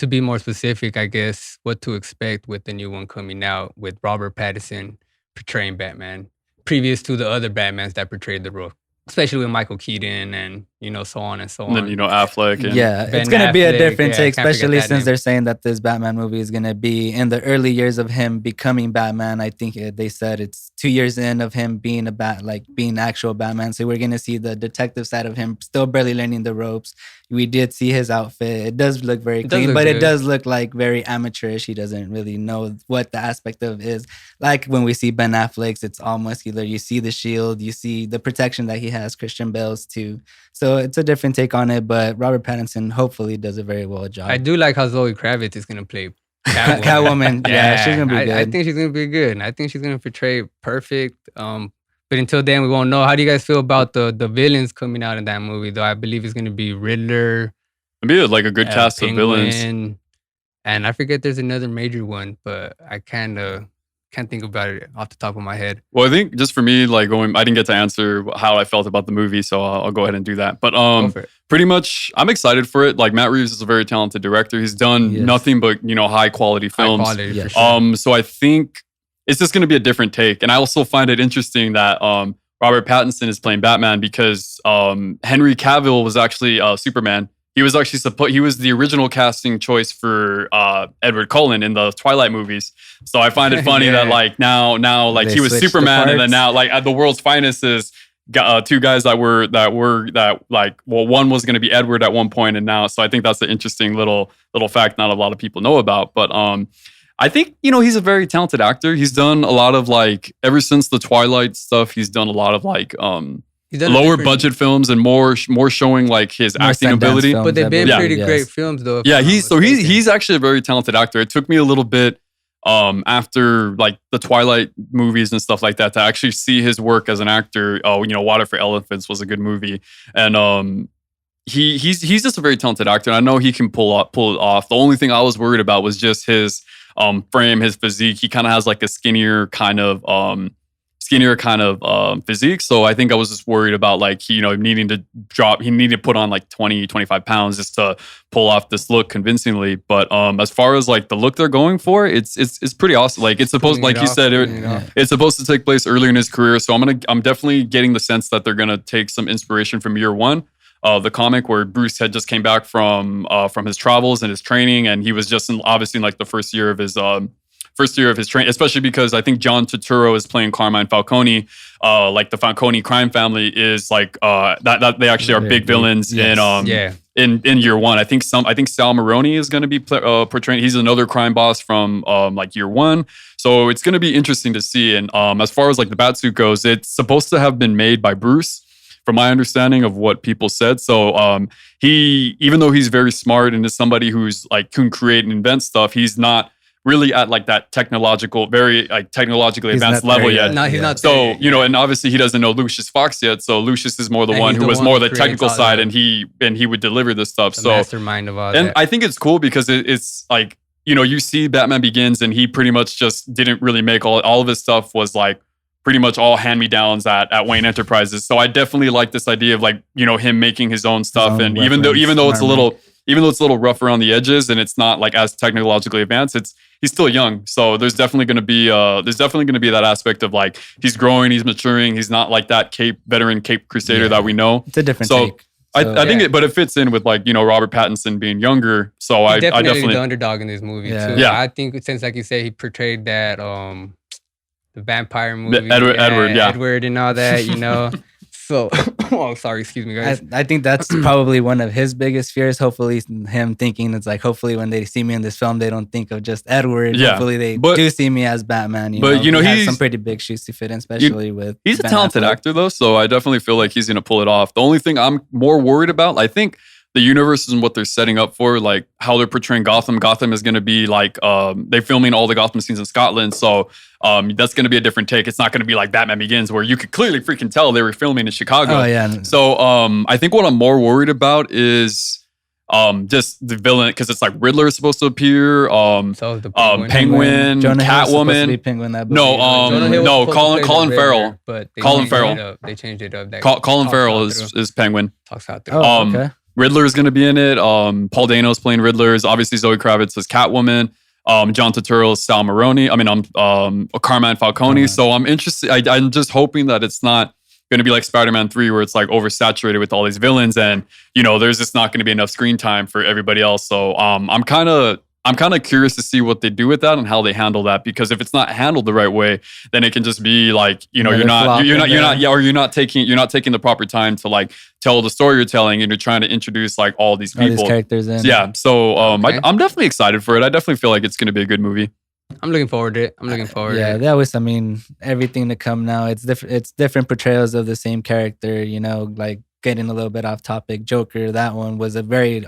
be more specific, I guess, what to expect with the new one coming out with Robert Pattinson portraying Batman, previous to the other Batmans that portrayed the role, especially with Michael Keaton and so on and so And on. then, Affleck. And Yeah, Ben it's going to be a Affleck, different yeah, take, can't forget especially that since name. they're saying that this Batman movie is going to be in the early years of him becoming Batman. I think they said it's 2 years in of him being being actual Batman. So we're going to see the detective side of him still barely learning the ropes. We did see his outfit. It does look very clean, but it does look like very amateurish. He doesn't really know what the aspect of is. Like when we see Ben Affleck's, it's all muscular. You see the shield, you see the protection that he has, Christian Bale's too. So it's a different take on it, but Robert Pattinson hopefully does a very well job. I do like how Zoe Kravitz is going to play Catwoman. Yeah, she's going to be good. I think she's going to be good. I think she's going to portray perfect. But until then, we won't know. How do you guys feel about the villains coming out in that movie, though? I believe it's going to be Riddler. It'd be like a good cast of villains. And I forget there's another major one, but I can't think about it off the top of my head. Well, I think just for me, I didn't get to answer how I felt about the movie, so I'll go ahead and do that. But pretty much, I'm excited for it. Like, Matt Reeves is a very talented director. He's done nothing but high quality films. High quality, for sure. So I think it's just going to be a different take. And I also find it interesting that Robert Pattinson is playing Batman because Henry Cavill was actually Superman. He was actually he was the original casting choice for Edward Cullen in the Twilight movies. So I find it funny that now he was Superman, and then now the world's finest is two guys that one was going to be Edward at one point, and now, so I think that's an interesting little fact not a lot of people know about. But I think he's a very talented actor. He's done a lot of ever since the Twilight stuff. He's done a lot of lower budget films and more showing his acting ability. But they've been pretty great films though. Yeah, he's actually a very talented actor. It took me a little bit after the Twilight movies and stuff like that to actually see his work as an actor. Water for Elephants was a good movie, and he's just a very talented actor. And I know he can pull it off. The only thing I was worried about was just his frame, his physique. He kind of has a skinnier kind of physique. So I think I was just worried about needing to put on 20, 25 pounds just to pull off this look convincingly. But as far as the look they're going for, it's pretty awesome. It's supposed, it's supposed to take place earlier in his career. So I'm definitely getting the sense that they're going to take some inspiration from Year One, the comic where Bruce had just came back from his travels and his training. And he was just obviously in the first year of his training, especially because I think John Turturro is playing Carmine Falcone. The Falcone crime family is that they actually are big villains in Year One. I think Sal Maroni is going to be portraying. He's another crime boss from Year One. So it's going to be interesting to see. And as far as the Batsuit goes, it's supposed to have been made by Bruce, from my understanding of what people said. So he, even though he's very smart and is somebody who's can create and invent stuff, he's not really at that very technologically advanced level yet. He's not. So and obviously he doesn't know Lucius Fox yet. So Lucius is more the one who was more the technical side, and he would deliver this stuff. The mastermind of all that. And I think it's cool because it's you see Batman Begins, and he pretty much just didn't really make all of his stuff was pretty much all hand-me-downs at Wayne Enterprises. So I definitely like this idea of him making his own stuff, and even though it's a little rough around the edges and it's not as technologically advanced, he's still young. So there's definitely going to be that aspect of he's growing, he's maturing, he's not that veteran Cape Crusader that we know. It's a different take. I think it fits in with Robert Pattinson being younger. So I definitely the underdog in this movie too. Yeah. I think since you say he portrayed that the vampire movie, Edward and all that, So, sorry, excuse me, guys. I think that's probably one of his biggest fears. Hopefully, him thinking it's hopefully when they see me in this film, they don't think of just Edward. Yeah. Hopefully, they do see me as Batman. He has some pretty big shoes to fit in, especially with. He's a talented actor, though, so I definitely feel like he's going to pull it off. The only thing I'm more worried about, I think, the universe and what they're setting up for, how they're portraying Gotham. Gotham is going to be they're filming all the Gotham scenes in Scotland, so that's going to be a different take. It's not going to be like Batman Begins, where you could clearly freaking tell they were filming in Chicago. Oh yeah. So I think what I'm more worried about is just the villain, because it's Riddler is supposed to appear. So the Penguin, Jonah Catwoman. Penguin, Colin Farrell. But Colin Farrell. They changed it up. Colin Farrell is Penguin. Talks out there. Okay. Riddler is going to be in it. Paul Dano's playing Riddler. Obviously, Zoe Kravitz is Catwoman. John Turturro is Sal Maroni. Carmine Falcone. So I'm interested. I'm just hoping that it's not going to be like Spider-Man 3 where it's like oversaturated with all these villains and, you know, there's just not going to be enough screen time for everybody else. So I'm kind of curious to see what they do with that and how they handle that, because if it's not handled the right way, then it can just be like, you know, you're not taking the proper time to like tell the story you're telling, and you're trying to introduce like all these people, all these characters in. Yeah. So Okay. I'm definitely excited for it. I definitely feel like it's going to be a good movie. I'm looking forward to it. Yeah, they always. I mean, everything to come now. It's different. It's different portrayals of the same character. You know, like getting a little bit off topic. Joker. That one was a very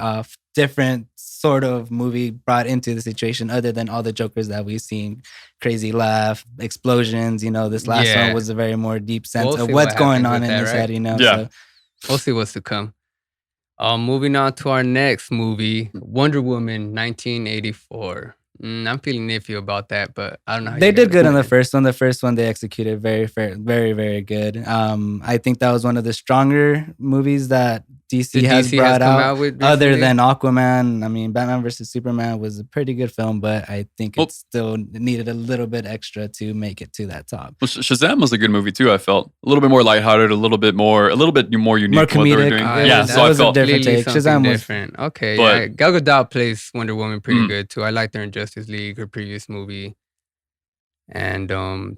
different sort of movie brought into the situation, other than all the Jokers that we've seen. Crazy laugh, explosions. You know, this last one was a very more deep sense We'll of see what's what going happens on with in that, his right? head. You know. Yeah. So, We'll see what's to come. Moving on to our next movie, Wonder Woman 1984. I'm feeling iffy about that, but I don't know how they you did guys good on feel. the first one. The first one they executed very fair, very, very good. I think that was one of the stronger movies that DC has brought come out. with Other recently. than Aquaman, I mean, Batman vs Superman was a pretty good film, but I think it still needed a little bit extra to make it to that top. Well, Shazam was a good movie too. I felt a little bit more lighthearted, a little bit more unique. More in what they were comedic. doing. Yeah, So I was a felt different completely take. something Shazam was different. Okay, But- yeah. Gal Gadot plays Wonder Woman pretty good too. I liked her in Justice League, her previous movie. And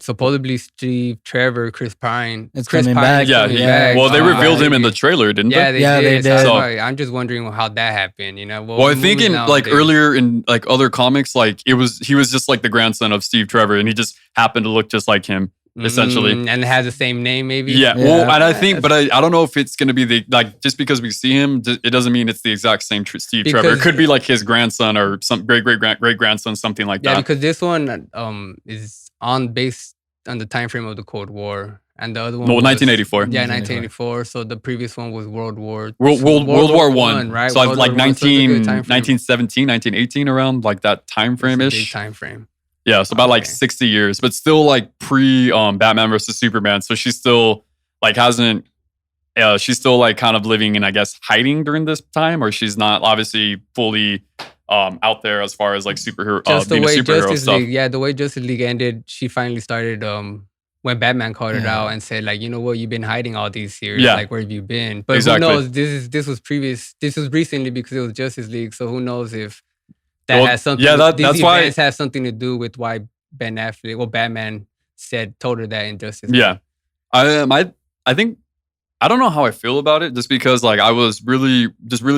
supposedly Steve Trevor, Chris Pine It's coming back. Yeah, coming yeah. back. well, they Oh, revealed him in the maybe. trailer, didn't Yeah, they? they did. did. So I'm just wondering how that happened. You know, Well, I think movies in like nowadays- earlier in like other comics, like he was just like the grandson of Steve Trevor, and he just happened to look just like him, essentially. and it has the same name, maybe. Yeah. Yeah. Well, and I think, but I don't know if it's going to be the like just because we see him, it doesn't mean it's the exact same Steve Trevor. It Because- could be like his grandson or some great grandson, something like Yeah, that. because this one is based on the time frame of the Cold War, and the other one No, was 1984. Yeah, 1984. 1984. So the previous one was World War World War I, right? So World like War I, so it's a good time frame. 1917, 1918, around like that time It's a frame big ish. time frame. Yeah, so about like Okay. 60 years, but still like pre Batman versus Superman. So she's still like hasn't. She's still like kind of living in, I guess, hiding during this time, or she's not obviously fully out there as far as like superhero Just the being a way superhero Justice stuff. League, yeah, the way Justice League ended, she finally started when Batman called it Yeah. out and said, like, you know what, you've been hiding all these years. Yeah. Like, where have you been? But Exactly. who knows? This was recently because it was Justice League. So who knows if that Well, has something. yeah, these that's why- events have something to do with why Ben Affleck, well, Batman told her that in Justice League. Yeah, I think I don't know how I feel about it, just because like I was really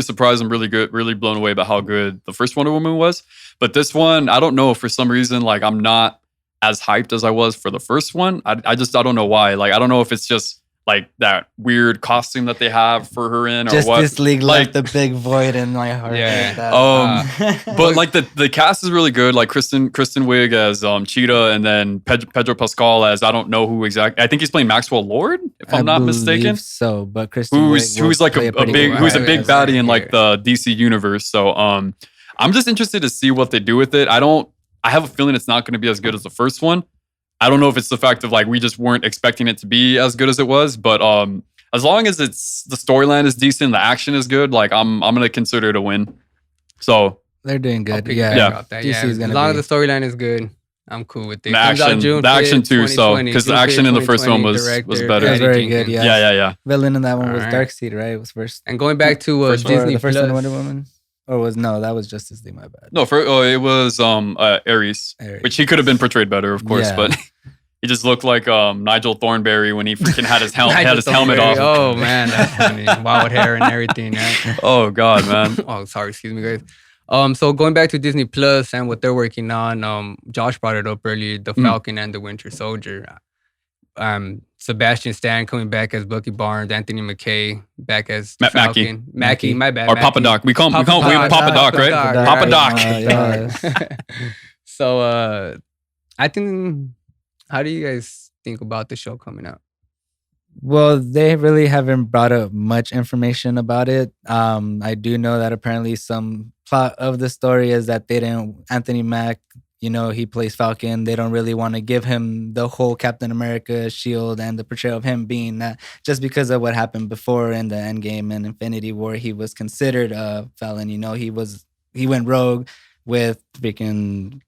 surprised and really blown away about how good the first Wonder Woman was. But this one, I don't know, for some reason, like I'm not as hyped as I was for the first one. I don't know why. Like I don't know if it's just like that weird costume that they have for her in, or what. Justice League Like- left a big void in my heart. Yeah. Like that. But like the cast is really good. Like Kristen Wiig as Cheetah, and then Pedro Pascal as I don't know who exactly. I think he's playing Maxwell Lord, if I'm not mistaken. believe So, but Kristen Who's Wiig will like play a pretty big good who's a role. big Yes, baddie in yeah. like the DC universe. So I'm just interested to see what they do with it. I have a feeling it's not going to be as good as the first one. I don't know if it's the fact of like we just weren't expecting it to be as good as it was, but as long as it's the storyline is decent, the action is good, like I'm gonna consider it a win. So They're doing I'll good. piggyback Yeah. off that. DC Yeah, is as gonna long be- as the storyline is good, I'm cool with it. the Comes out action, June the action 5th, too. So 2020. because the June action 5th, in the first one 2020, was director, better. It was Patty very good. Jenkins. Yeah. Yeah. Villain in that one was Alright. Darkseid, right? It was first. And going back to First one? Or Disney the first Plus, one, Wonder Woman, or that was Justice League. My bad. No, it was Ares, Ares. which he could have been portrayed better, of course, Yeah. but he just looked like Nigel Thornberry when he freaking had his helmet Nigel helmet off. Thornberry. Oh man, that's funny. Wild hair and everything. Right? Oh god, man. Oh, sorry, excuse me, guys. So going back to Disney Plus and what they're working on, Josh brought it up earlier: the Falcon and the Winter Soldier. Sebastian Stan coming back as Bucky Barnes, Anthony McKay back as the Mackie. Falcon. Mackie, my bad. Or Papa Mackie. Doc. We call him Papa Doc, right? Papa Doc. Yeah. So I think, how do you guys think about the show coming out? Well, they really haven't brought up much information about it. I do know that apparently some plot of the story is that Anthony Mack, he plays Falcon. They don't really want to give him the whole Captain America shield and the portrayal of him being that, just because of what happened before in the Endgame and Infinity War. He was considered a felon. He went rogue with freaking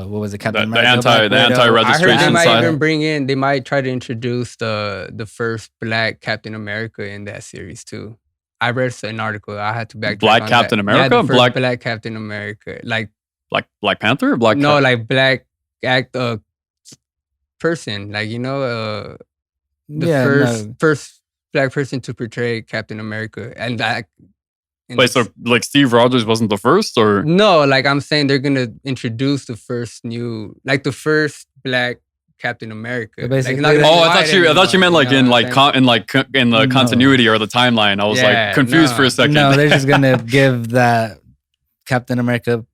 what was it, The, Captain the America, anti the Black Widow. I heard they anti-registration might side. even they might try to introduce the first Black Captain America in that series too. I read an article. I had to backtrack Black on Captain that. America? Yeah, the first Black Black Captain America. Like Black Panther or Black no, Cap- like Black act person. Like the first Black person to portray Captain America, and that. Wait, so like Steve Rogers wasn't the first, or No, like I'm saying they're gonna introduce the first Black Captain America. So basically- like, it's not gonna oh, be I white thought you meant anymore, like in know like what I'm saying? in the No. continuity or the timeline. I was Yeah, like confused no. for a second. No, they're just gonna give that Captain America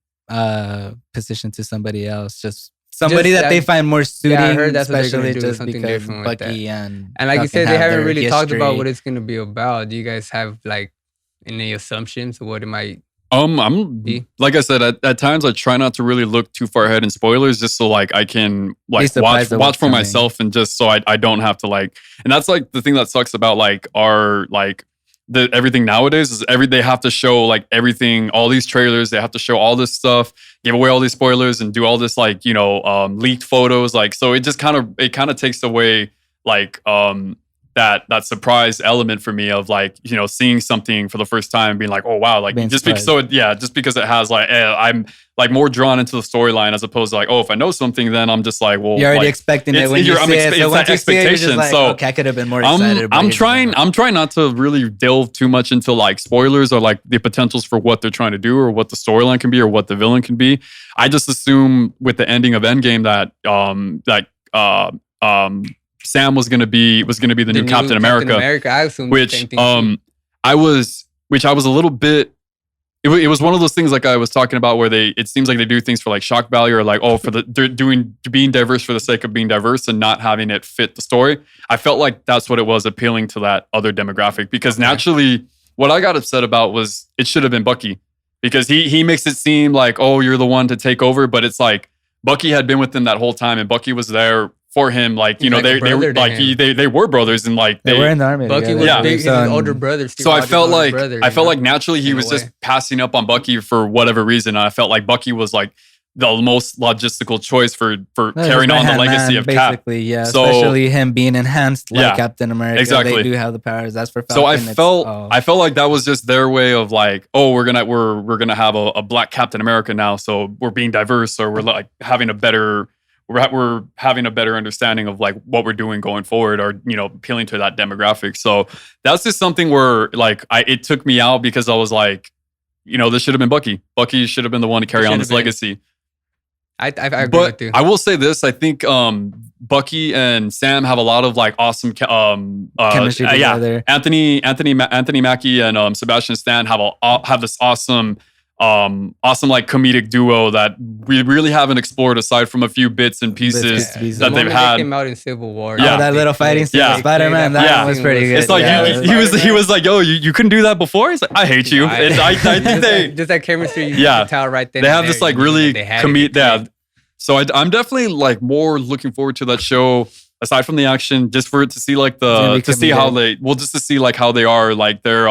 position to somebody else, just somebody Just that they find more suiting, I heard that's what they're gonna especially do, just something because different with Bucky and And like you Falcon said, they have haven't their really talked about history. what it's gonna be about. Do you guys have like any assumptions of what it might? I'm Be? like I said, at times I try not to really look too far ahead in spoilers, just so like I can like surprised at watch what's for coming. myself, and just so I don't have to like. And that's like the thing that sucks about like our like the everything nowadays is they have to show like everything, all these trailers, they have to show all this stuff, give away all these spoilers, and do all this like leaked photos, like so it just kind of takes away like that surprise element for me of like seeing something for the first time and being like, oh wow, like Being just because just because it has like I'm like more drawn into the storyline as opposed to like, oh, if I know something, then I'm just like, well, You're already like, expecting it when you see it. it's So once that you see it, you're just expectation. like, So okay, I could have been more excited. but I'm here's trying the- I'm trying not to really delve too much into like spoilers or like the potentials for what they're trying to do or what the storyline can be or what the villain can be. I just assume with the ending of Endgame that Sam was gonna be the new Captain America. I assume the Which same thing too. I was a little bit. It was one of those things like I was talking about where it seems like they do things for like shock value or like, oh, they're being diverse for the sake of being diverse and not having it fit the story. I felt like that's what it was, appealing to that other demographic, because naturally what I got upset about was it should have been Bucky, because he makes it seem like, oh, you're the one to take over, but it's like Bucky had been with him that whole time and Bucky was there for him, like He's like a they were brother to like him. they were brothers, and like They were in the army. Bucky together. was Yeah. big, his So, older brother. Steve So I Rogers' felt older like brother, naturally he in a was just way. passing up on Bucky for whatever reason. And I felt like Bucky was like the most logistical choice for No, carrying he's on the right-hand legacy man, of Cap. basically, yeah. So- Especially him being enhanced like Yeah, Captain America. exactly. They do have the powers. That's for Falcon. So I it's- felt oh. I felt like that was just their way of like, oh, we're gonna have a Black Captain America now, so we're being diverse, or we're like having a better understanding of like what we're doing going forward, or appealing to that demographic. So that's just something where like it took me out, because I was like, this should have been Bucky. Bucky should have been the one to carry It on should this have been. legacy. I agree But with you. I will say this: I think Bucky and Sam have a lot of like awesome Chemistry together. Anthony Mackie and Sebastian Stan have this awesome like comedic duo that we really haven't explored, aside from a few bits and pieces Bits and pieces. that The they've moment they had. came out in Civil War. Yeah. Oh, that little fighting scene Yeah. with Spider-Man, that Yeah. one was pretty good. It's like yeah. he was like, yo, you couldn't do that before. He's like, I hate you. And I think they just that chemistry. You Yeah. can tell right then. they and have there, this like you know really they had it. comedic. Yeah. So I'm definitely like more looking forward to that show, aside from the action, just for it to see like gonna be to see how comedic. just to see like how they are, like their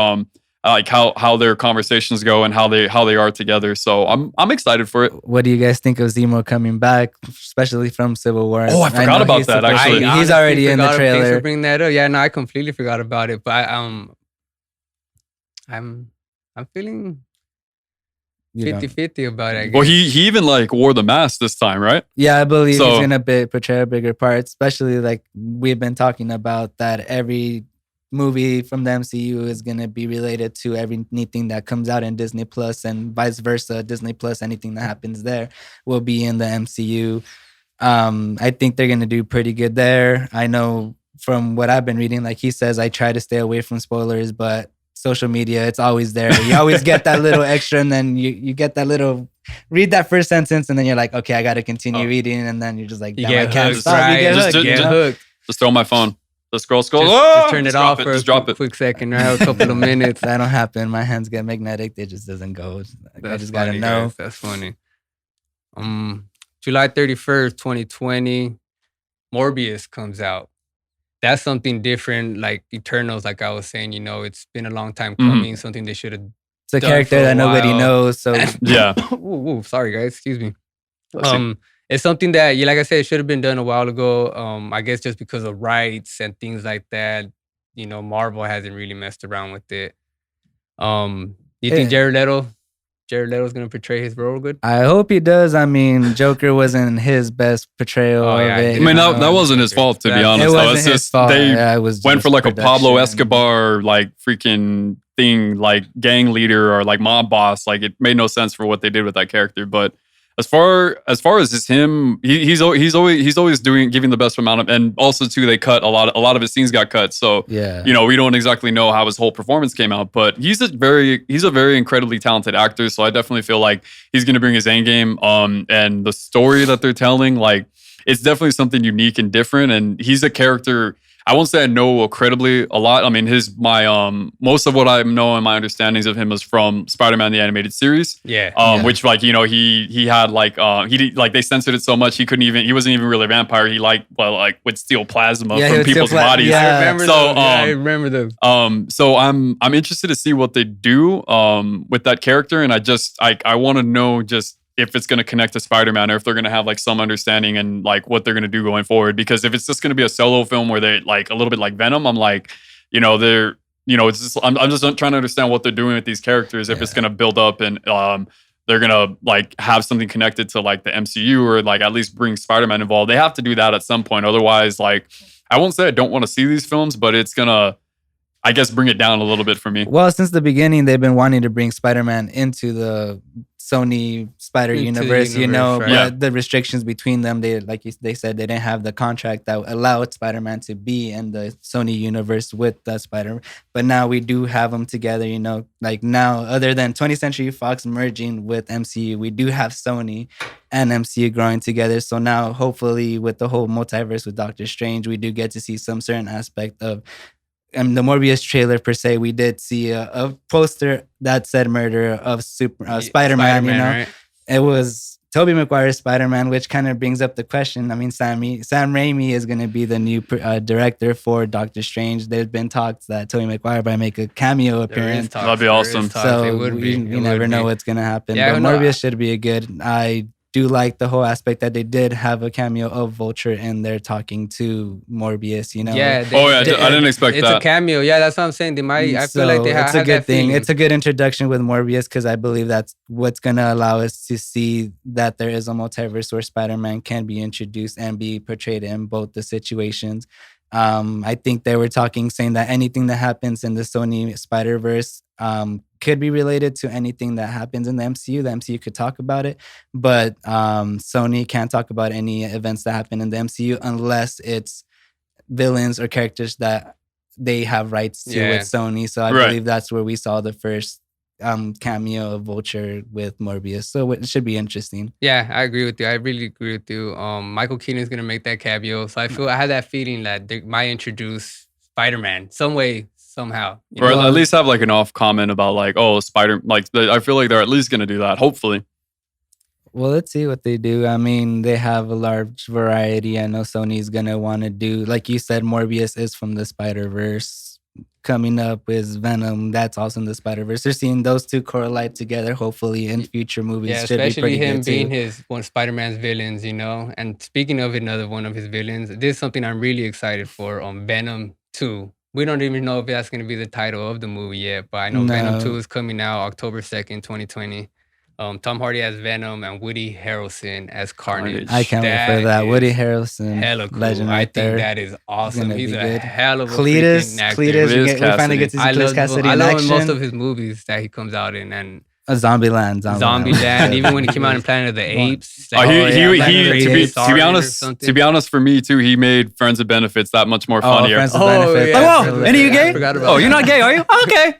like how their conversations go and how they are together. So I'm excited for it. What do you guys think of Zemo coming back, especially from Civil War? Oh, I forgot know about he's that, supposed to actually. be- I he's honestly already in the forgot- Thanks for trailer. bringing that up. Yeah, no, I completely forgot about it. But I'm feeling You know. 50-50 about it. I guess. Well, he even like wore the mask this time, right? Yeah, I believe So- he's gonna portray a bigger part, especially like we've been talking about that every movie from the MCU is gonna be related to anything that comes out in Disney Plus, and vice versa. Disney Plus, anything that happens there will be in the MCU. I think they're gonna do pretty good there. I know from what I've been reading, like he says, I try to stay away from spoilers, but social media, it's always there. You always get that little extra, and then you get that little read that first sentence, and then you're like, okay, I got to continue reading, and then you're just like, You damn, I get can't hooked, stop. right? You get Just- hooked, just- you Get know? hooked. Just throw my phone. The scroll. Just Oh, turn it just off drop for Just drop it. quick second, right? A couple of minutes. That don't happen. My hands get magnetic. It just doesn't go. Like, I That's just gotta funny, know. guys. That's funny. July 31st, 2020, Morbius comes out. That's something different, like Eternals, like I was saying, it's been a long time Mhm. coming, something they should have It's a done character for a that nobody while. knows. So Yeah. Ooh, sorry guys, excuse me. It's something that, like I said, it should have been done a while ago. I guess just because of rights and things like that, Marvel hasn't really messed around with it. You think Jared Leto's gonna portray his role good? I hope he does. I mean, Joker wasn't his best portrayal of it. I mean, that wasn't his fault, to be honest. It wasn't his fault. They went for like a Pablo Escobar like freaking thing, like gang leader or like mob boss. Like, it made no sense for what they did with that character. But as far as just him, he's always giving the best amount of, and also too, they cut a lot of his scenes got cut. So yeah, we don't exactly know how his whole performance came out, but he's a very incredibly talented actor. So I definitely feel like he's going to bring his A game. And the story that they're telling, like, it's definitely something unique and different. And he's a character, I won't say I know incredibly a lot. I mean, most of what I know and my understandings of him is from Spider-Man the animated series. Yeah. Which, like, he had like they censored it so much he wasn't even really a vampire. He would steal plasma from people's bodies. Yeah. I remember them. So I'm interested to see what they do with that character, and I want to know just if it's going to connect to Spider-Man or if they're going to have like some understanding and like what they're going to do going forward. Because if it's just going to be a solo film where they like a little bit like Venom, I'm like, it's just, I'm just trying to understand what they're doing with these characters. If it's going to build up and they're going to like have something connected to like the MCU or like at least bring Spider-Man involved. They have to do that at some point. Otherwise, like, I won't say I don't want to see these films, but it's going to, I guess, bring it down a little bit for me. Well, since the beginning, they've been wanting to bring Spider-Man into the Sony Spider universe, right? But the restrictions between them, they said they didn't have the contract that allowed Spider-Man to be in the Sony universe with the Spider-Man. But now we do have them together, like now, other than 20th Century Fox merging with MCU, we do have Sony and MCU growing together. So now, hopefully, with the whole multiverse with Doctor Strange, we do get to see some certain aspect of the Morbius trailer per se. We did see a poster that said murder of Spider-Man, right? It was Tobey Maguire's Spider-Man, which kind of brings up the question. I mean, Sam Raimi is going to be the new director for Doctor Strange. There's been talks that Tobey Maguire might make a cameo appearance. That'd be awesome. So we never know what's going to happen. Yeah, but Morbius should be I do like the whole aspect that they did have a cameo of Vulture in there talking to Morbius, Yeah. I didn't expect that. It's a cameo. Yeah, that's what I'm saying. They might. I feel like they have. It's a good thing. It's a good introduction with Morbius because I believe that's what's gonna allow us to see that there is a multiverse where Spider-Man can be introduced and be portrayed in both the situations. I think they were saying that anything that happens in the Sony Spider-Verse could be related to anything that happens in the MCU. The MCU could talk about it, but Sony can't talk about any events that happen in the MCU unless it's villains or characters that they have rights to with Sony. So I believe that's where we saw the first cameo of Vulture with Morbius. So it should be interesting. Yeah, I agree with you. I really agree with you. Michael Keaton's going to make that cameo. So I had that feeling that they might introduce Spider-Man some way, somehow. Or at least have like an off comment about like, I feel like they're at least going to do that, hopefully. Well, let's see what they do. I mean, they have a large variety. I know Sony's going to want to do, like you said, Morbius is from the Spider-Verse. Coming up is Venom. That's also in the Spider-Verse. They're seeing those two correlate together, hopefully, in future movies. Yeah, should especially be pretty him good being one of Spider-Man's villains, And speaking of another one of his villains, this is something I'm really excited for on Venom 2. We don't even know if that's going to be the title of the movie yet, but I know Venom 2 is coming out October 2nd, 2020. Tom Hardy as Venom and Woody Harrelson as Carnage. I can't wait for that. Woody Harrelson, hella cool. legend right there. I think that is awesome. He's a hell of a Cletus, freaking actor. we finally get to see Cletus Cassidy I in love action. most of his movies that he comes out in, and Zombieland. Even when he came out in Planet of the Apes. To be honest, for me too, he made Friends with Benefits that much more funnier. Friends with Benefits. Yeah. Whoa, and are you gay? You're not gay, are you? Okay.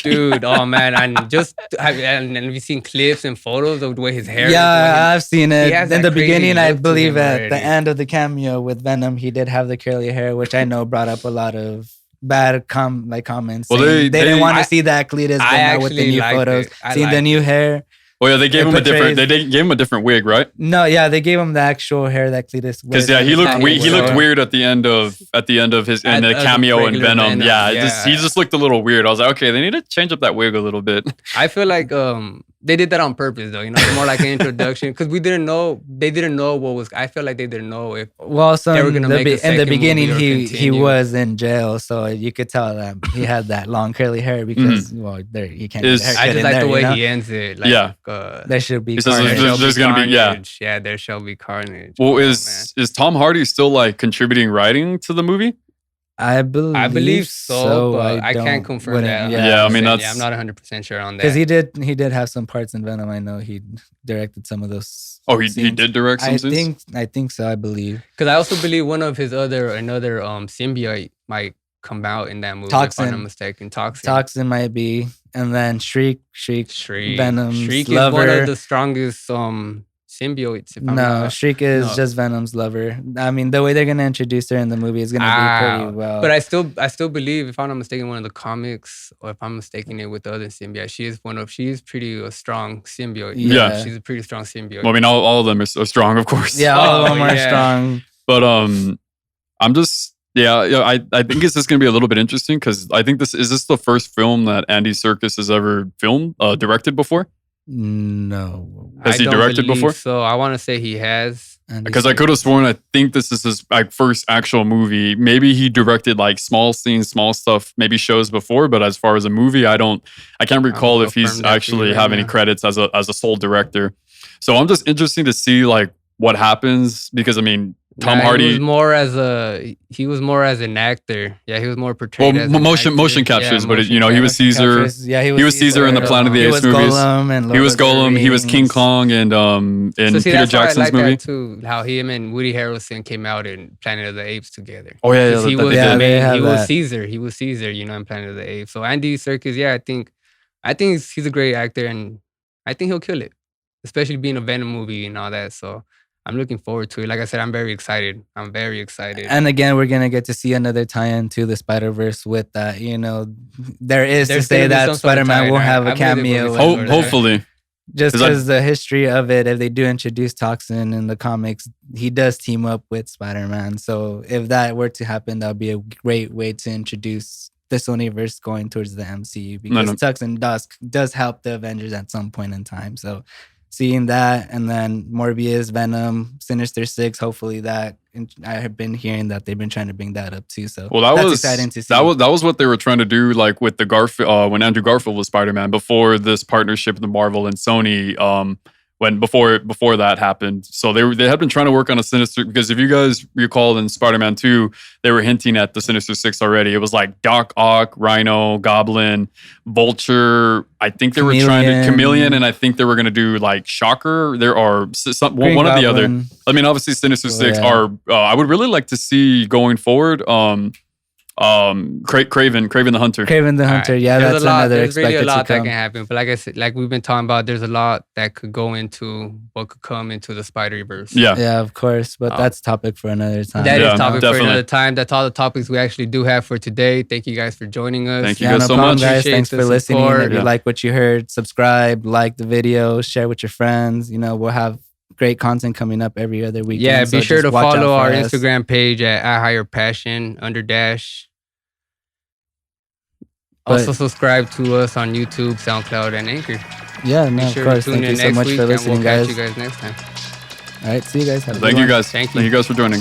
Dude, oh man, and have you seen clips and photos of the way his hair is? Yeah, I've seen it. In the beginning, I believe at already. the end of the cameo with Venom, he did have the curly hair, which I know brought up a lot of bad comments. Well, they didn't want to see that Cletus with the new photos. Seeing the new hair. Oh yeah, they gave him a different wig, right? No, yeah, they gave him the actual hair that Cletus. Because he looked weird at the end of his cameo in Venom. Yeah, he just looked a little weird. I was like, okay, they need to change up that wig a little bit. I feel like they did that on purpose, though. You know, it's more like an introduction because they didn't know what was. I feel like they didn't know if Well, so they were gonna make a in the second beginning, movie or he continue. was in jail, so you could tell that he had that long curly hair because well, there you can't. Is- Get a haircut I just in like there, the way you know? he ends it. Like, Yeah. There should be. He says carnage. there's gonna be- yeah. carnage. Yeah, there shall be carnage. Well, Oh, is Tom Hardy still like contributing writing to the movie? I believe so, but I can't confirm that. Yeah, I mean, 100%. that's- I'm not 100% sure on that. because he did have some parts in Venom. I know he directed some of those. Oh, he scenes. did direct some scenes? I think so. I believe Because I also believe one of his another symbiote might come out in that movie. If Toxin. I'm not mistaken. Toxin might be, and then Shriek, Venom's Shriek lover. is one of the strongest symbiotes. If I'm No, not, Shriek is no. just Venom's lover. I mean, the way they're gonna introduce her in the movie is gonna be pretty well. But I still believe, if I'm not mistaken, one of the comics, or if I'm mistaken it with the other symbiote, she is pretty strong symbiote. Yeah. She's a pretty strong symbiote. Well, I mean, all of them are strong, of course. yeah, all of them Oh, are yeah. strong. But I'm just I think it's just gonna be a little bit interesting because I think this is the first film that Andy Serkis has ever directed before. No, Has he don't directed believe before? So I want to say he has. Because I could have sworn I think this is his like first actual movie. Maybe he directed like small scenes, small stuff, maybe shows before. But as far as a movie, I can't recall if he's confirm that for actually you right have any now. credits as a sole director. So I'm just interested to see like what happens because I mean Tom Hardy. He was more as an actor. Yeah, he was more portrayed as an motion actor. captures, Yeah, but motion he was captures. Caesar. Yeah, He was Caesar in the Planet of the He Apes was movies. Gollum and Lord He was of the Gollum. He was King Rings. Kong and in So see, Peter that's why I Jackson's like movie. that too. How him and Woody Harrelson came out in Planet of the Apes together. Oh yeah, 'Cause he that was they Yeah, the did. they main, have he was that. Caesar. He was Caesar, in Planet of the Apes. So Andy Serkis, yeah, I think he's a great actor, and I think he'll kill it, especially being a Venom movie and all that. So I'm looking forward to it. Like I said, I'm very excited. And again, we're gonna get to see another tie-in to the Spider-Verse with that. You know, there is There's to say gonna be that some sort of Spider-Man will tie-in. have I a believe there will be cameo. some sort of Hopefully. Just 'Cause I- because the history of it, if they do introduce Toxin in the comics, he does team up with Spider-Man. So if that were to happen, that would be a great way to introduce this universe going towards the MCU because No. Toxin does help the Avengers at some point in time. So seeing that, and then Morbius, Venom, Sinister Six, hopefully that. And I have been hearing that they've been trying to bring that up too. So Well, that that's was exciting to see. that was what they were trying to do, like with the Garfield when Andrew Garfield was Spider-Man before this partnership with Marvel and Sony. When before that happened, so they had been trying to work on a Sinister because if you guys recall in Spider-Man 2, they were hinting at the Sinister Six already. It was like Doc Ock, Rhino, Goblin, Vulture. I think they were trying to Chameleon, and I think they were going to do like Shocker. There are Green one of the other. Goblin. I mean, obviously, Sinister Six yeah. are. I would really like to see going forward. Craven the Hunter. Craven the Hunter. Alright. Yeah, There's that's a lot, another there's really expected a lot to that come. can happen. But like I said, like we've been talking about, there's a lot that could go into what could come into the Spider-Verse. Yeah. Yeah, of course, but that's topic for another time. That Yeah, is topic for definitely. another time. That's all the topics we actually do have for today. Thank you guys for joining us. Thank you Yeah, guys no so problem, much. guys. Appreciate Thanks the for listening. support. If you Yeah. like what you heard, subscribe, like the video, share with your friends. You know, we'll have great content coming up every other weekend. Yeah, so be sure just to watch out follow for our us. Instagram page at @higherpassion_. Also But- subscribe to us on YouTube, SoundCloud, and Anchor. Yeah, Be no, of sure course. to tune Thank you in so next much week, for and we'll listening, catch guys. you guys next time. All right, see you guys. Have a Thank good you one. guys. Thank Thank you. you guys for joining.